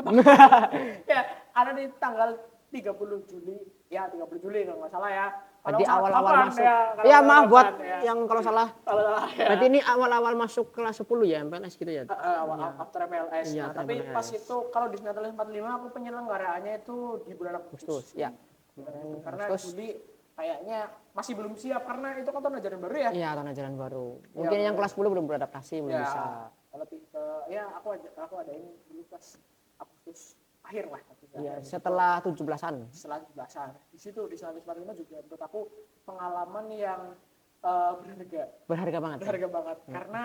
Ya, ada di tanggal 30 Juli. Ya, 30 Juli kalau nggak salah ya. Kalau Berarti salah awal-awal kapan masuk. kalau Ya salah maaf buat kapan, ya. yang kalau salah. Kalau salah ya. Berarti ini awal-awal masuk kelas 10 ya, MPLS gitu ya? Awal after MLS. Iya, Nah, after tapi MLS. pas itu kalau di Disnatalis 45 aku penyelenggaraannya itu di bulan Agustus. Ya. Karena Juli kayaknya masih belum siap karena itu kan tahun ajaran baru ya. Iya, tahun ajaran baru. Mungkin yang kelas 10 belum beradaptasi, belum bisa. Lebih ke aku ada ini dulu pas Agustus akhir lah. Iya, setelah 17-an. Setelah 17-an. Di situ di Disnatalis 45 juga menurut aku pengalaman yang Berharga banget. berharga banget karena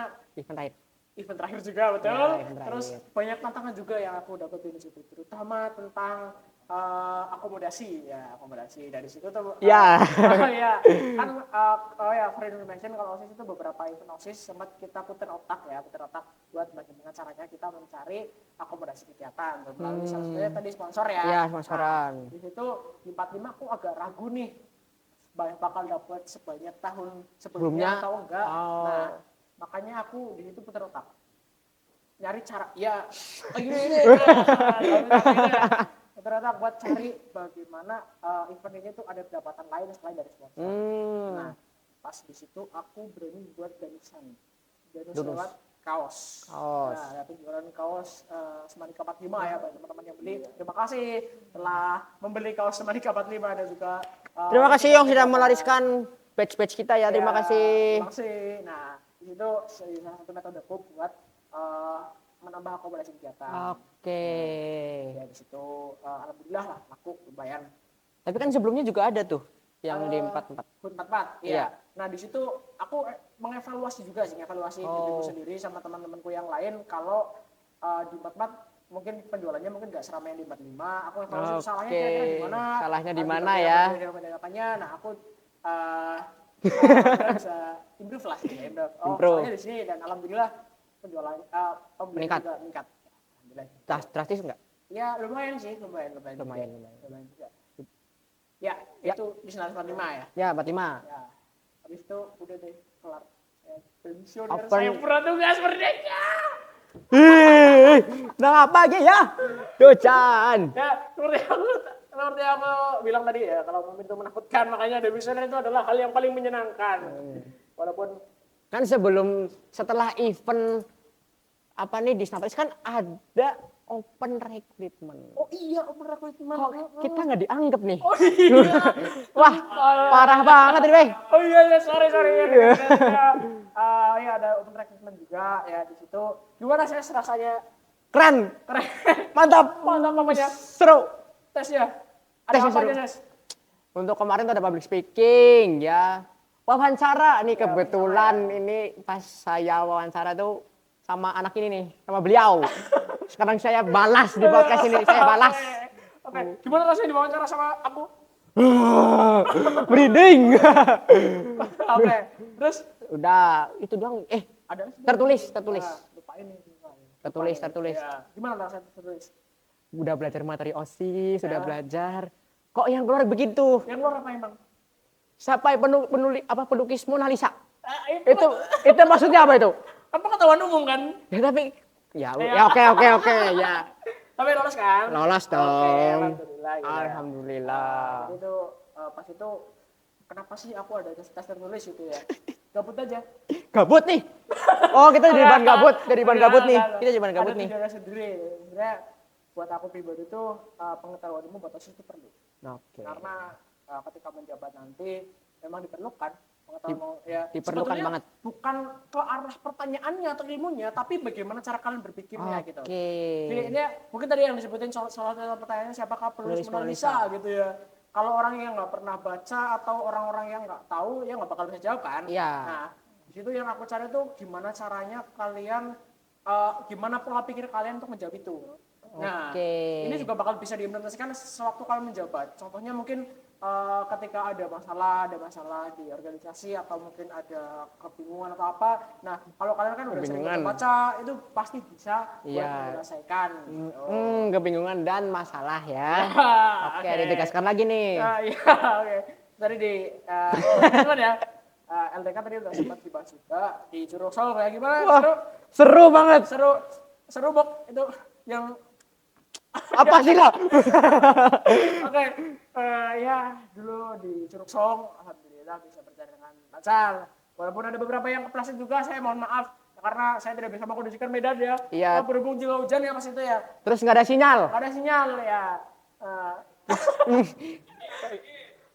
Event terakhir juga betul. Ya, event terakhir. Terus banyak tantangan juga yang aku dapetin di situ, terutama tentang akomodasi dari situ tuh. Ya. Ya kan for information kalau OSIS itu beberapa event OSIS sempat kita putar otak buat bagaimana caranya kita mencari akomodasi kegiatan melalui salah satunya tadi sponsor ya. Iya, sponsoran. Di situ di 45 aku agak ragu nih bakal dapat sebanyak tahun sebelumnya atau enggak. Nah, makanya aku di situ putar otak nyari cara ya gini putar otak buat cari bagaimana event ini tuh ada pendapatan lain selain dari sponsor. Nah, pas di situ aku berani buat danusan lewat kaos. Nah, penjualan kaos Semanika 45 ya bagi teman-teman yang beli. Terima kasih telah membeli kaos Semanika 45 dan juga terima kasih yang sudah melariskan batch kita ya. Terima kasih. Terima kasih. Nah, itu salah satu metode aku buat menambah akomodasi kegiatan. Oke. Ya di situ alhamdulillah lah laku lumayan. Tapi kan sebelumnya juga ada tuh yang di 44. Hut 44. Iya. Nah di situ aku mengevaluasi juga sih, mengevaluasi diriku sendiri sama teman-temanku yang lain kalau di 44 mungkin penjualannya mungkin nggak seramai yang di 45. Aku evaluasi salahnya kira-kira di mana? Salahnya di mana ya? Apanya? Nah aku alhamdulillah bisa improve lah, ya, improve. Soalnya di sini dan alhamdulillah penjualan pembeli juga meningkat. Alhamdulillah. Drastis enggak? Ya lumayan sih, lumayan juga. Ya, itu di Senar 45 ya. Ya, 45. Ya. Habis itu udah deh kelar. Pensiuner saya petugas merdeka. Nah apa aja ya? Docan. Ya, seperti aku bilang tadi ya, kalau pemimpin itu menakutkan, makanya demisioner itu adalah hal yang paling menyenangkan. Walaupun kan setelah event apa nih di Snapalis kan ada open recruitment. Oh iya, open recruitment. Kok kita nggak dianggap nih? Oh iya. Wah, parah banget ini, Bang. Oh iya, sorry. Ya ada open recruitment juga ya di situ. Gimana sih rasanya? Keren. Mantap Namanya. Seru. Tesnya. Ada apa aja, Ses? Untuk kemarin tuh ada public speaking ya. Wawancara nih kebetulan ini pas saya wawancara tuh sama anak ini nih, sama beliau. Sekarang saya balas di podcast ini, saya balas. Oke. Gimana rasanya diwawancara sama aku? Merinding. Oke. Terus udah itu doang. ada tertulis. Lupain nih. Tertulis. Ya. Gimana rasanya tertulis? Udah belajar materi OSIS, sudah belajar. Kok yang keluar begitu? Yang keluar apa emang? Sampai pelukis Mona Lisa. Itu maksudnya apa itu? Apa ketahuan umum kan? Ya tapi ya oke ya. Tapi lolos kan? Lolos dong. Alhamdulillah. Ya. Alhamdulillah. Itu pas itu kenapa sih aku ada tes tertulis itu ya? Gabut aja. Gabut nih. Oh, kita jadi bahan gabut, nih. Kita jadi bahan gabut nih. Ada sendiri. Sebenarnya buat aku pribadi itu pengetahuan umum buat OSIS itu perlu. Oke. Karena ketika menjabat nanti memang diperlukan pengetahuan ya. Diperlukan banget. Bukan ke arah pertanyaannya atau ilmunya, tapi bagaimana cara kalian berpikirnya gitu. Jadi ini mungkin tadi yang disebutin salah satu pertanyaannya siapakah penulis Mona Lisa gitu ya. Kalau orang yang nggak pernah baca atau orang-orang yang nggak tahu ya nggak bakal bisa jawab kan. Iya. Nah di situ yang aku cari tuh gimana caranya kalian, gimana pola pikir kalian untuk menjawab itu. Nah, ini juga bakal bisa diimplementasikan sewaktu kalian menjabat. Contohnya mungkin ketika ada masalah di organisasi atau mungkin ada kebingungan atau apa. Nah, kalau kalian kan udah sering baca, itu pasti bisa buat menyelesaikan. Kebingungan dan masalah ya. Oke, ditegaskan lagi nih. Iya, oke. Tadi di teman ya. LDK tadi udah sempat dibahas juga di Curuksol kayak gimana? Seru banget. Seru Bok itu yang apa sih lo? Oke, ya dulu di Curuksol alhamdulillah bisa berjalan dengan lancar. Walaupun ada beberapa yang kepleset juga, saya mohon maaf karena saya tidak bisa mengkondisikan medan ya. Iya. Berhubung juga hujan ya pas itu ya. Terus nggak ada sinyal? Nggak ada sinyal ya.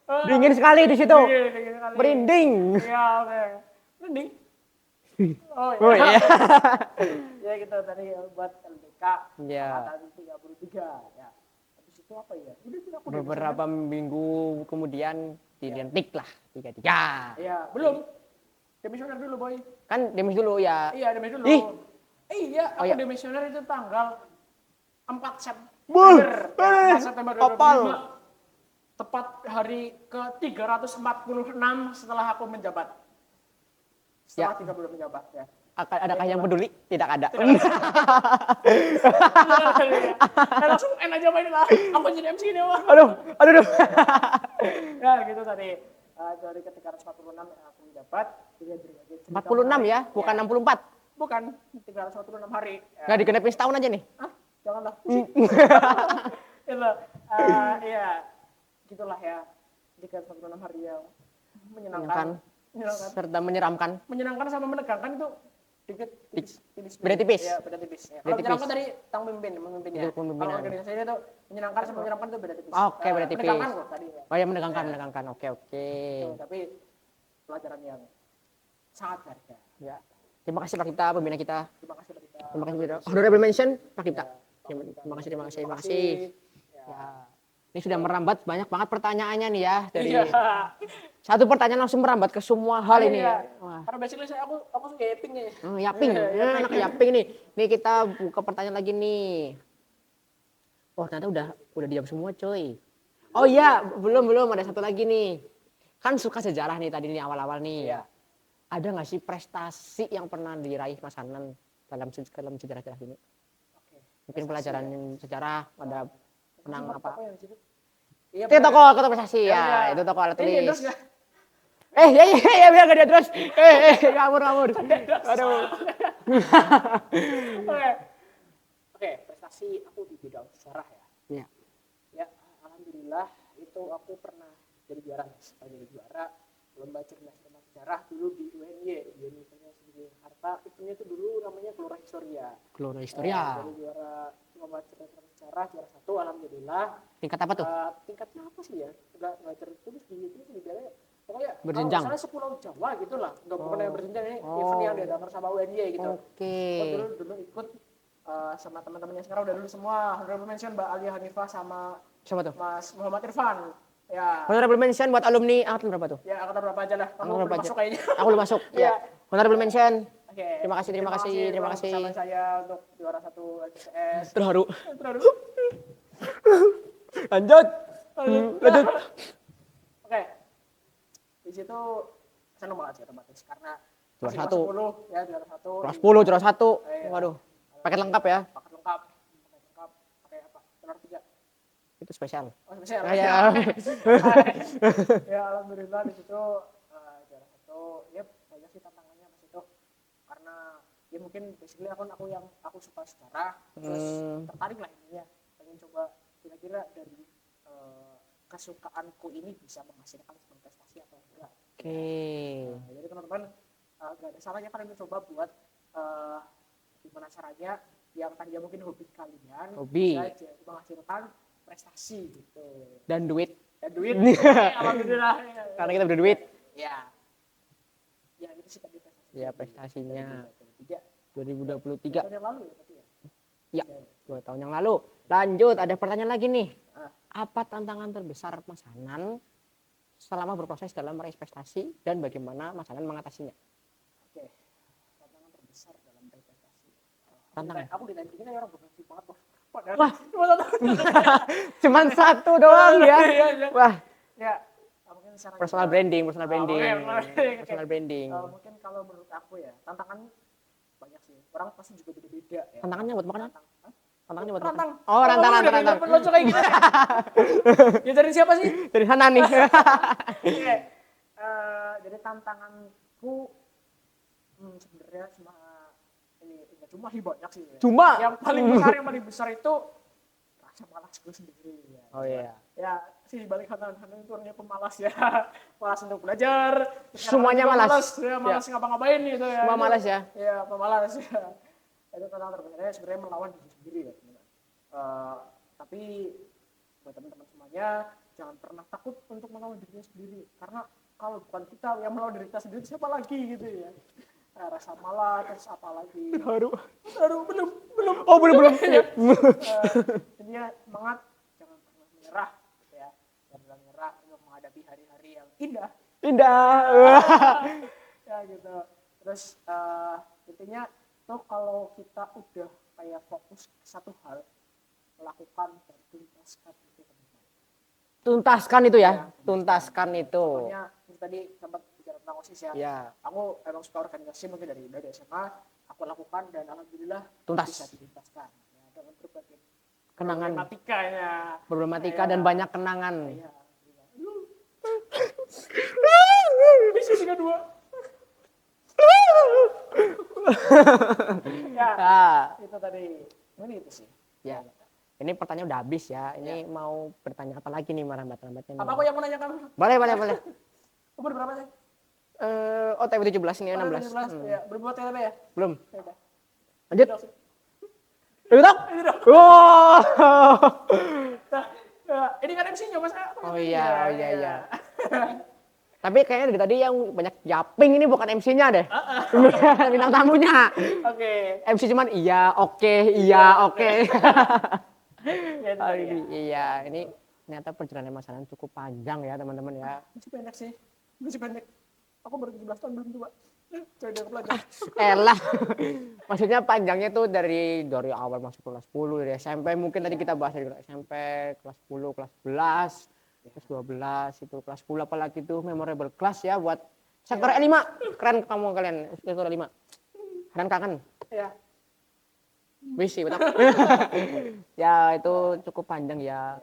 Dingin sekali di situ. Merinding. Iya, oke. Merinding. Oh iya. Ya gitu tadi buat LDK. Iya. Angkatan 33 ya. Habis itu apa ya? Udah aku beberapa minggu kemudian dilantik lah 33. Iya, belum. Demisioner dulu, Boy. Kan demis dulu ya. Iya, demis dulu. Iya, aku demisioner itu tanggal 4 September 2025. Tepat hari ke-346 setelah aku menjabat. Setelah 3 bulan menjabat ya. Adakah yang peduli? Tidak ada. Langsung aja main lah. Aku jadi MC ini mah. Aduh. Ya gitu tadi. Dari ke-346 yang aku menjabat. 46 ya, bukan 64. Bukan, 346 hari. Nggak digenepin setahun aja nih? Janganlah. Itu, iya. Gitulah ya. 346 hari yang menyenangkan. Serta menyeramkan. Menyenangkan sama menegangkan itu beda tipis. Ya, beda tipis. Ya. Kalau menyenangkan dari memimpinnya. Kalau organisasi itu menyenangkan sama menyeramkan itu beda tipis. Oke, beda tipis. Menegangkan kok tadi. Ya. Oh ya, menegangkan. Oke. Tapi pelajaran yang sangat berharga. Ya. Terima kasih Pak Kipta, pembina kita. Terima kasih Pak Kipta. Honorable mention Pak Kipta. Terima kasih. Ya. Ini sudah merambat banyak banget pertanyaannya nih ya dari Iya. satu pertanyaan langsung merambat ke semua hal ini. Iya. Wah. Karena basically aku suka yaping nih. Yaping, Iya, anak yaping nih. Nih kita buka pertanyaan lagi nih. Oh ternyata udah diam semua coy. Oh iya belum ada satu lagi nih. Kan suka sejarah nih tadi nih awal-awal nih. Iya. Ada nggak sih prestasi yang pernah diraih Mas Hanan dalam sejarah-sejarah ini? Oke. Mungkin pelajaran sejarah ada menang Sempat apa? toko yang di situ. Iya. Itu benar. toko prestasi ya, Iya. itu toko alat Ini tulis. endorse nggak? Ya biar gak dia terus. Ngawur. Aduh. Oke. Oke, prestasi aku di bidang sejarah ya. Iya. Ya, alhamdulillah itu aku pernah jadi juara, jadi juara lomba cerdas tentang sejarah dulu di UNY, Universitas Negeri Jakarta. Itunya itu dulu namanya Gelora Historia. Gelora Historia. Jadi juara lomba cerdas tentang sejarah juara 1 alhamdulillah. Tingkat apa tuh? Tingkatnya apa sih ya? Enggak tertulis di itu di dalamnya. Pokoknya Berjenjang. kalau misalnya Pulau Jawa gitu lah. Enggak bukan yang berjenjang ini Oh. event yang diadakan sama UNY gitu. Oke. Aku dulu ikut sama teman-temannya sekarang udah dulu semua. Honorable mention Mbak Alia Hanifah sama Siapa tuh? Mas Muhammad Irfan. Ya. Honorable mention buat alumni angkatan berapa tuh? Ya, angkatan berapa aja lah. Kamu Angkatan belum berapa masuk aja? kayaknya. Aku belum masuk. Iya. Ya. Honorable mention. Oke. Terima kasih. Terima kasih sama saya untuk juara 1 LCS. Terharu. Terus. Lanjut. Lanjut. Oke. Di situ seneng banget sih otomatis karena Juara masih satu. kelas 10 ya juara 1. Kelas 10, juara 1. Iya. Waduh. Paket lengkap ya. Paket lengkap. Pakai apa? Telur 3. Itu spesial. Oh, spesial. Ya. Ya alhamdulillah di situ juara 1. Ya banyak sih tantangannya di situ. Karena ya mungkin basically aku suka sejarah terus tertarik lah intinya pengen coba kira-kira dari kesukaanku ini bisa menghasilkan sebuah prestasi atau enggak. Oke. Nah, jadi teman-teman gak ada salahnya kalian mencoba buat gimana caranya yang tadinya mungkin hobi kalian Hobi. bisa jadi menghasilkan prestasi gitu Dan duit. dan duit. Alhamdulillah. Karena kita berduit. Ya. Ya itu sih tadi prestasi. Ya prestasinya 2023. 2023. Tahun yang lalu ya berarti ya. Ya, 2 tahun yang lalu. Lanjut, ada pertanyaan lagi nih. Ah. Apa tantangan terbesar Mas Hanan selama berproses dalam meraih prestasi dan bagaimana Mas Hanan mengatasinya? Oke. Tantangan terbesar dalam prestasi. Tantangan. Aku ditanya begini orang berprestasi banget loh. Padahal Wah. cuma satu. Cuman satu doang ya. Iya. Wah, Ya. Mungkin secara personal branding. oke. Personal branding. Mungkin kalau menurut aku ya tantangan banyak sih. Orang pasti juga beda-beda ya. Tantangannya buat makanan? Hah? Tantangannya buat Rantang. makan. Oh, rantang. Lucu kayak gitu. Ya dari siapa sih? Dari sana nih. Oke. Jadi tantanganku sebenarnya cuma ini enggak cuma banyak sih ya. Cuma. Yang paling besar itu rasa malasku sendiri ya. Oh iya. Ya sih balik Hanan itu orangnya pemalas ya. Malas untuk belajar. Semuanya malas. Ya, malas ngapa-ngapain gitu ya. Semua malas ya. Ya, pemalas ya. Itu tantangan terbesarnya sebenarnya melawan diri sendiri ya. Tapi buat teman-teman semuanya jangan pernah takut untuk melawan dirinya sendiri karena kalau bukan kita yang melawan diri kita sendiri siapa lagi gitu ya. Rasa malas terus apa lagi? Baru. belum. Oh, belum. Intinya semangat, jangan pernah menyerah gitu ya. Jangan pernah menyerah untuk menghadapi hari-hari yang indah. Ya gitu. Terus intinya tuh kalau kita udah kayak fokus ke satu hal, melakukan dan tuntaskan itu teman-teman. Tuntaskan itu ya. Tuntaskan itu. Pokoknya tadi sempat bicara tentang OSIS ya. Ya. Aku emang suka organisasi mungkin dari SMA, aku lakukan dan alhamdulillah Tuntas. bisa dituntaskan. Ya, dengan berbagai Kenangan. problematika Dan banyak kenangan. Ya. Bisa 32. Ya, itu tadi. Ini itu sih. Ya. Ini pertanyaan udah habis ya. Ini mau bertanya apa lagi nih merambat-rambatnya nih. Apa aku yang mau nanya kamu? Boleh. Umur berapa sih? OTW 17 ini 16. 17. Ya, berbuat TLB ya? Belum. Ya udah. Lanjut. Udah sih. Lanjut. Ini dong. Wow. Nah, ini kan MC-nya Mas. Oh iya. Tapi kayaknya dari tadi yang banyak japing ini bukan MC-nya deh. Bintang tamunya. Oke. MC cuman iya, oke. Ya, itu tadi ya. Iya, ini ternyata perjalanan Mas Hanan cukup panjang ya teman-teman ya. Masih pendek sih, masih pendek. Aku baru 17 tahun belum tua. Coba pelajar. Elah. Maksudnya panjangnya tuh dari awal masuk kelas 10 dari SMP mungkin tadi kita bahas dari SMP, kelas 10, kelas 11, kelas 12 itu kelas 10 apalagi tuh memorable class ya buat sektor E5. Keren kamu kalian sektor E5. Keren kangen. Ya. Wisi betul. Ya itu cukup panjang ya.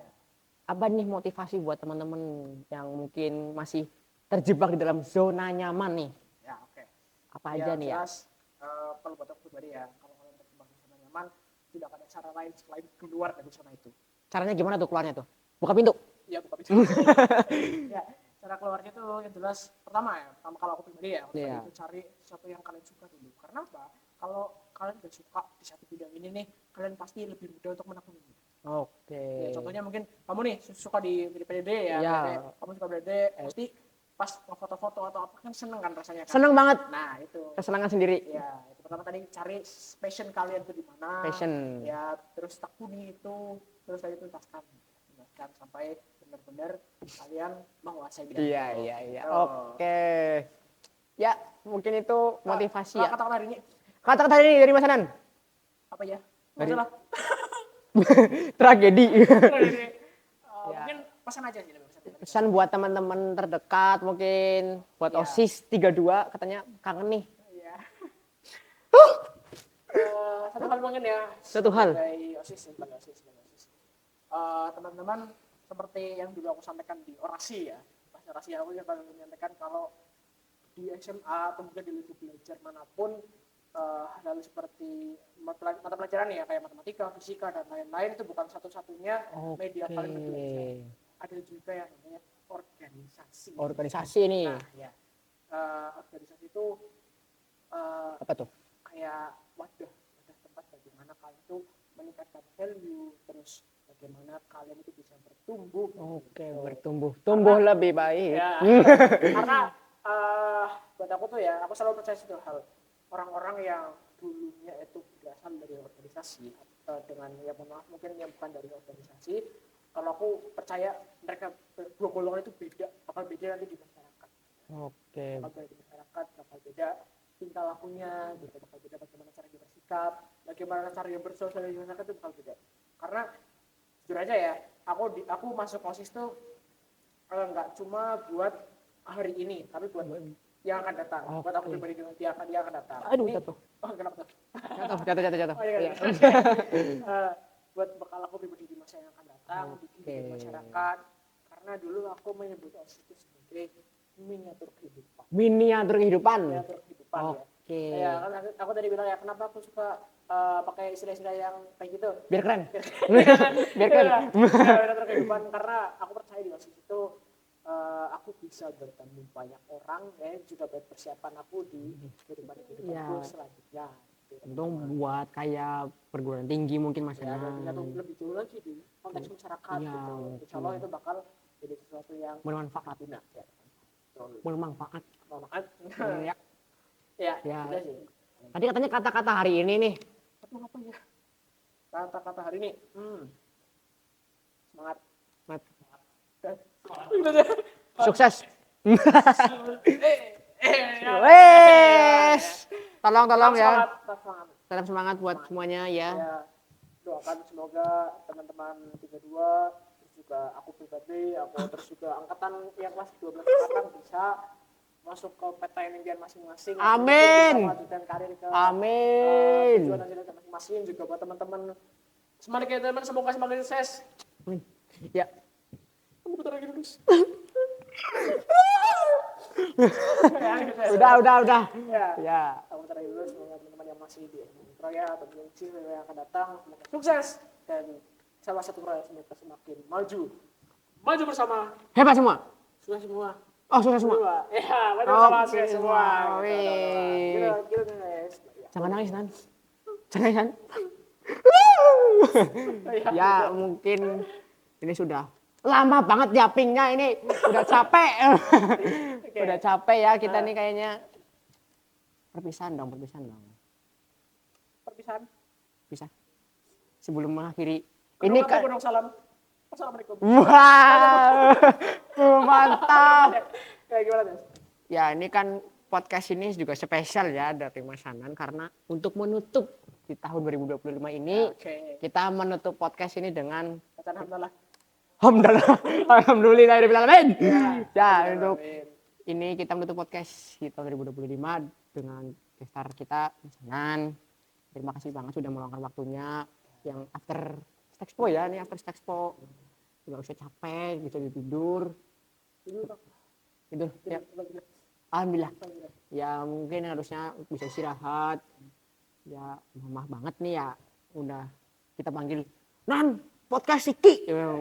Apa nih motivasi buat teman-teman yang mungkin masih terjebak di dalam zona nyaman nih? Ya, oke. Apa aja nih ya? Jelas, kalau buat aku pribadi ya, kalau kalian terjebak di zona nyaman, tidak ada cara lain selain keluar dari zona itu. Caranya gimana tuh keluarnya tuh? Buka pintu. Ya, buka pintu. Ya, cara keluarnya tuh yang jelas pertama kalau aku pribadi ya, itu cari sesuatu yang kalian suka dulu. Karena apa? Kalau kalian udah suka di satu bidang ini nih, kalian pasti lebih mudah untuk menekuninya. Oke. Ya, contohnya mungkin kamu nih suka di PDD ya, kamu suka PDD, pasti pas foto-foto atau apa kan seneng kan rasanya kan? Seneng banget. Nah itu. Kesenangan sendiri. Ya itu pertama tadi cari passion kalian tuh di mana. Passion. Ya terus tekuni itu, terus tadi tuntaskan sampai benar-benar kalian menguasai bidang itu. Iya. Oke. Ya mungkin itu motivasi ya. Kata-kata hari ini. Kata-kata hari ini dari Mas Hanan. Apa ya? Masalah. Tragedi. Mungkin pesan aja sih. Pesan buat teman-teman terdekat mungkin buat OSIS 32 katanya kangen nih. Iya. Satu hal mungkin ya. Satu hal. Sebagai OSIS. Teman-teman seperti yang dulu aku sampaikan di orasi ya. Pas orasi aku yang paling menyampaikan kalau di SMA atau mungkin di lingkup belajar manapun hal seperti mata pelajaran ya kayak matematika, fisika dan lain-lain itu bukan satu-satunya media paling belajar. Ada juga yang namanya organisasi. Organisasi nih. Nah, ya. Organisasi itu apa tuh? Kayak wadah tempat bagaimana kalian itu meningkatkan value, terus bagaimana kalian itu bisa bertumbuh. Oke, tumbuh lebih baik. Ya, karena buat aku tuh ya, aku selalu percaya satu hal. Orang-orang yang dulunya itu berasal dari organisasi dengan ya mohon maaf mungkin yang bukan dari organisasi, kalau aku percaya mereka dua golongan itu bakal beda nanti di masyarakat. Oke. Bakal beda di masyarakat, bakal beda tingkah lakunya, gitu, bakal beda bagaimana cara dia bersikap, bagaimana cara dia bersosialisasi di masyarakat itu bakal beda. Karena jujur aja ya, aku masuk OSIS tuh nggak cuma buat hari ini, tapi buat yang akan datang. Buat aku pribadi dia akan datang. Aduh, jatuh. Kenapa tuh? Jatuh. Oh, iya. Buat bekal aku pribadi di masa yang akan datang, di masyarakat. Karena dulu aku menyebut OSIS itu sebagai miniatur kehidupan. Miniatur kehidupan. Oke. Ya, kan aku tadi bilang ya kenapa aku suka pakai istilah-istilah yang kayak gitu. Biar keren. Biar keren. Miniatur kehidupan karena aku percaya di OSIS itu aku bisa bertemu banyak orang ya juga buat persiapan aku di kehidupan selanjutnya. Untung buat kayak perguruan tinggi mungkin Mas Hanan. Ya, lebih jauh lagi di konteks masyarakat gitu. Insya Allah itu bakal jadi sesuatu yang bermanfaat. Ya. Bermanfaat. Ya. Tadi katanya kata-kata hari ini nih. Apa ya? Kata-kata hari ini. Semangat. Sukses. Tolong ya. Tetap semangat buat semuanya ya. Doakan semoga teman-teman 32 terus juga aku pribadi, terus juga angkatan yang kelas 12 sekarang bisa masuk ke PTN impian masing-masing. Amin. Melanjutkan karir ke tujuan masing-masing juga buat teman-teman. Semangat ya teman, semoga semakin sukses. Ya. Kamu putar lagi dulu. Udah. Ya. Kamu putar lagi dulu semoga teman-teman yang masih di proyek atau yang akan datang semoga sukses dan salah satu proyek semoga semakin maju bersama. Hebat semua. Sukses semua. Oh, sukses semua. Ya, betul sukses semua. Gitu guys. Jangan nangis, Nan. Ya, mungkin ini sudah lama banget japingnya ini. Udah capek. Udah capek ya kita nih kayaknya. Perpisahan dong. Pisah. Sebelum mengakhiri. Ini salam. Assalamualaikum. Wow, mantap. Kayak gimana Des? Ya ini kan podcast ini juga spesial ya dari Mas Hanan karena untuk menutup di tahun 2025 ini Oke. kita menutup podcast ini dengan Bacaan alhamdulillah. Alhamdulillahirobbilalamin. Ya Amin. untuk ini kita menutup podcast di tahun 2025 dengan gestar kita Mas Hanan. Terima kasih banget sudah meluangkan waktunya yang after Stexpo ya, ini after Stexpo nggak usah capek, bisa tidur ya. Alhamdulillah ya, mungkin harusnya bisa istirahat ya. Maaf banget nih ya udah kita panggil Nan podcast Siki. Kalau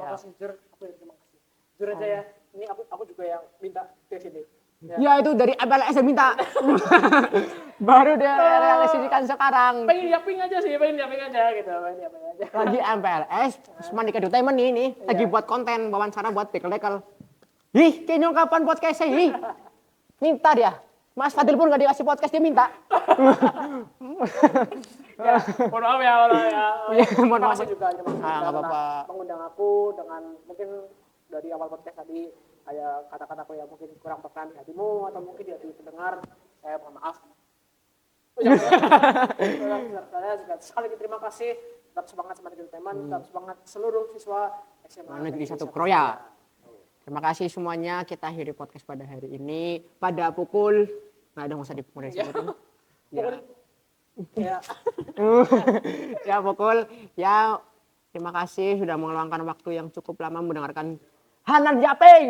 kasih jujur, aku ya terima kasih. Jujur aja ya, ini aku juga yang minta ke sini. Ya itu dari MLS yang minta. Baru dia realisasikan sekarang. Pengen diaping aja sih, pengen diaping aja gitu, pengen diaping aja. Lagi MPLS, Manika Entertainment ini lagi buat konten wawancara buat dekel-dekel. Ih, kayaknya kapan podcastnya ih? Minta dia. Mas Fadil pun gak dikasih podcast, dia minta. Ya, mohon maaf ya, Mohon maaf. Terima kasih juga, terima kasih Nggak karena apa-apa. mengundang aku dengan mungkin dari awal podcast tadi ada kata-kataku yang mungkin kurang berkenan di hatimu atau mungkin di hati pendengar, saya mohon maaf. Saya juga sekali lagi terima kasih, tetap semangat sama teman-teman, tetap semangat seluruh siswa SMA Negeri 1 Kroya. Terima kasih semuanya, kita akhiri podcast pada hari ini pada pukul nggak usah disebutin. Ya. Ya pukul ya. Terima kasih sudah meluangkan waktu yang cukup lama mendengarkan Hanan Japing.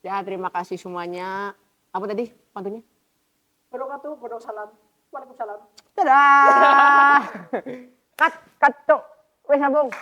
Ya terima kasih semuanya. Apa tadi pantunnya? Wabarakatuh, salam. Waalaikumsalam. Dadah. Cut, cok. Wes sambung.